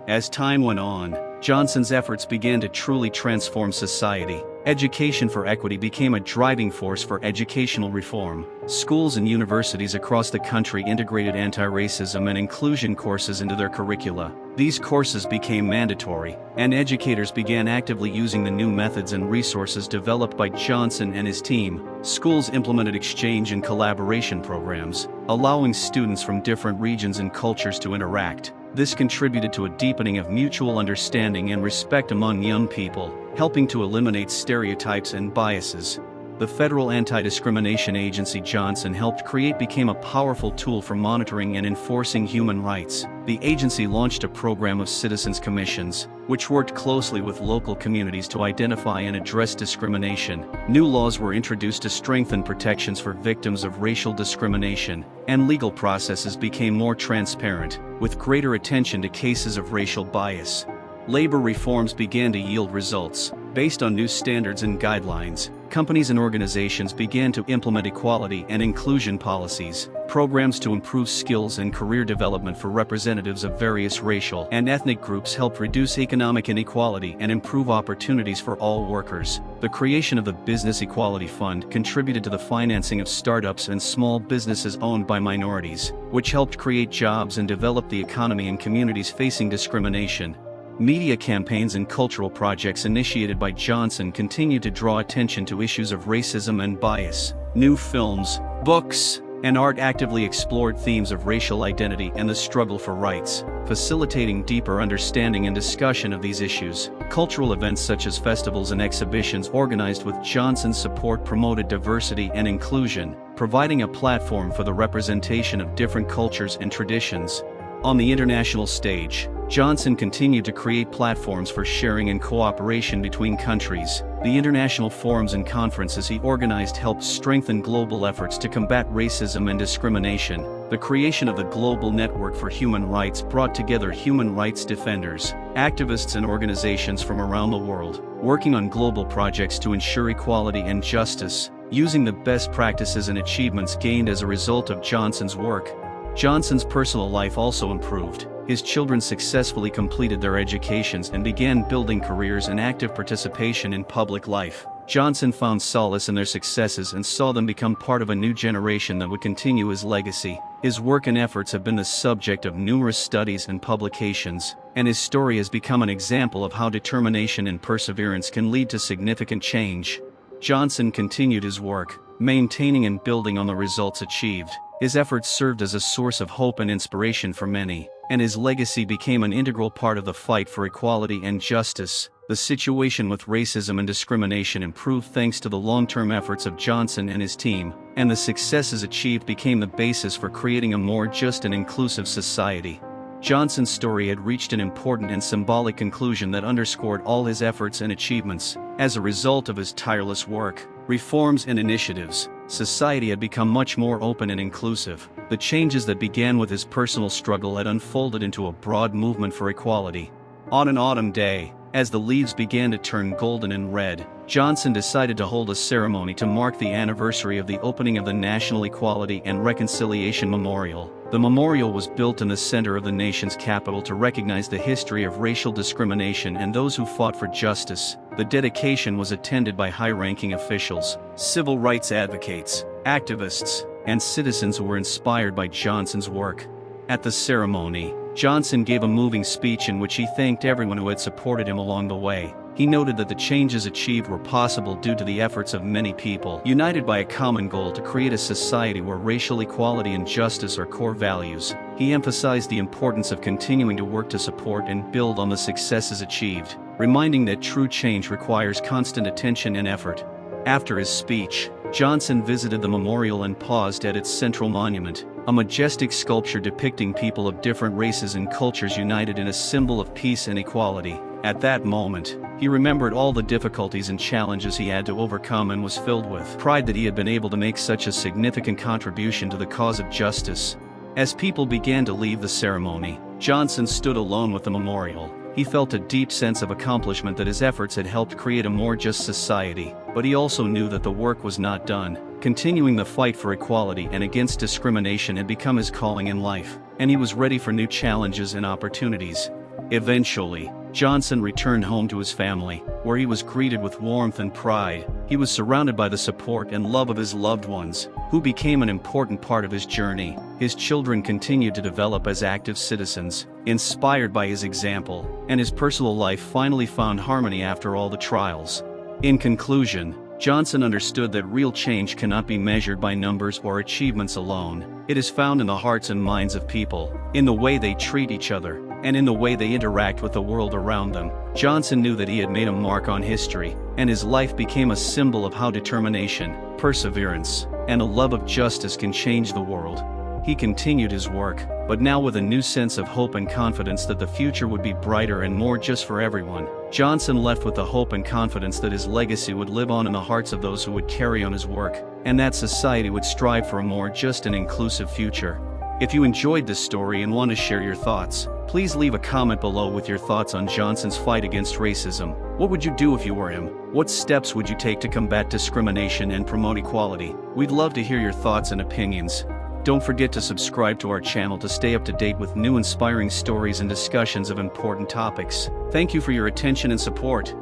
Speaker 1: As time went on, Johnson's efforts began to truly transform society. Education for equity became a driving force for educational reform. Schools and universities across the country integrated anti-racism and inclusion courses into their curricula. These courses became mandatory, and educators began actively using the new methods and resources developed by Johnson and his team. Schools implemented exchange and collaboration programs, allowing students from different regions and cultures to interact. This contributed to a deepening of mutual understanding and respect among young people, helping to eliminate stereotypes and biases. The federal anti-discrimination agency Johnson helped create became a powerful tool for monitoring and enforcing human rights. The agency launched a program of citizens' commissions, which worked closely with local communities to identify and address discrimination. New laws were introduced to strengthen protections for victims of racial discrimination, and legal processes became more transparent, with greater attention to cases of racial bias. Labor reforms began to yield results. Based on new standards and guidelines, companies and organizations began to implement equality and inclusion policies. Programs to improve skills and career development for representatives of various racial and ethnic groups helped reduce economic inequality and improve opportunities for all workers. The creation of the Business Equality Fund contributed to the financing of startups and small businesses owned by minorities, which helped create jobs and develop the economy in communities facing discrimination. Media campaigns and cultural projects initiated by Johnson continued to draw attention to issues of racism and bias. New films, books, and art actively explored themes of racial identity and the struggle for rights, facilitating deeper understanding and discussion of these issues. Cultural events such as festivals and exhibitions organized with Johnson's support promoted diversity and inclusion, providing a platform for the representation of different cultures and traditions. On the international stage, Johnson continued to create platforms for sharing and cooperation between countries. The international forums and conferences he organized helped strengthen global efforts to combat racism and discrimination. The creation of the Global Network for Human Rights brought together human rights defenders, activists and organizations from around the world, working on global projects to ensure equality and justice, using the best practices and achievements gained as a result of Johnson's work. Johnson's personal life also improved. His children successfully completed their educations and began building careers and active participation in public life. Johnson found solace in their successes and saw them become part of a new generation that would continue his legacy. His work and efforts have been the subject of numerous studies and publications, and his story has become an example of how determination and perseverance can lead to significant change. Johnson continued his work, maintaining and building on the results achieved. His efforts served as a source of hope and inspiration for many, and his legacy became an integral part of the fight for equality and justice. The situation with racism and discrimination improved thanks to the long-term efforts of Johnson and his team, and the successes achieved became the basis for creating a more just and inclusive society. Johnson's story had reached an important and symbolic conclusion that underscored all his efforts and achievements. As a result of his tireless work, reforms and initiatives, society had become much more open and inclusive. The changes that began with his personal struggle had unfolded into a broad movement for equality. On an autumn day, as the leaves began to turn golden and red, Johnson decided to hold a ceremony to mark the anniversary of the opening of the National Equality and Reconciliation Memorial. The memorial was built in the center of the nation's capital to recognize the history of racial discrimination and those who fought for justice. The dedication was attended by high-ranking officials, civil rights advocates, activists, and citizens who were inspired by Johnson's work. At the ceremony, Johnson gave a moving speech in which he thanked everyone who had supported him along the way. He noted that the changes achieved were possible due to the efforts of many people, united by a common goal to create a society where racial equality and justice are core values. He emphasized the importance of continuing to work to support and build on the successes achieved, reminding that true change requires constant attention and effort. After his speech, Johnson visited the memorial and paused at its central monument, a majestic sculpture depicting people of different races and cultures united in a symbol of peace and equality. At that moment, he remembered all the difficulties and challenges he had to overcome and was filled with pride that he had been able to make such a significant contribution to the cause of justice. As people began to leave the ceremony, Johnson stood alone with the memorial. He felt a deep sense of accomplishment that his efforts had helped create a more just society, but he also knew that the work was not done. Continuing the fight for equality and against discrimination had become his calling in life, and he was ready for new challenges and opportunities. Eventually, Johnson returned home to his family, where he was greeted with warmth and pride. He was surrounded by the support and love of his loved ones, who became an important part of his journey. His children continued to develop as active citizens, inspired by his example, and his personal life finally found harmony after all the trials. In conclusion, Johnson understood that real change cannot be measured by numbers or achievements alone. It is found in the hearts and minds of people, in the way they treat each other, and in the way they interact with the world around them. Johnson knew that he had made a mark on history, and his life became a symbol of how determination, perseverance, and a love of justice can change the world. He continued his work, but now with a new sense of hope and confidence that the future would be brighter and more just for everyone. Johnson left with the hope and confidence that his legacy would live on in the hearts of those who would carry on his work, and that society would strive for a more just and inclusive future. If you enjoyed this story and want to share your thoughts, please leave a comment below with your thoughts on Johnson's fight against racism. What would you do if you were him? What steps would you take to combat discrimination and promote equality? We'd love to hear your thoughts and opinions. Don't forget to subscribe to our channel to stay up to date with new inspiring stories and discussions of important topics. Thank you for your attention and support.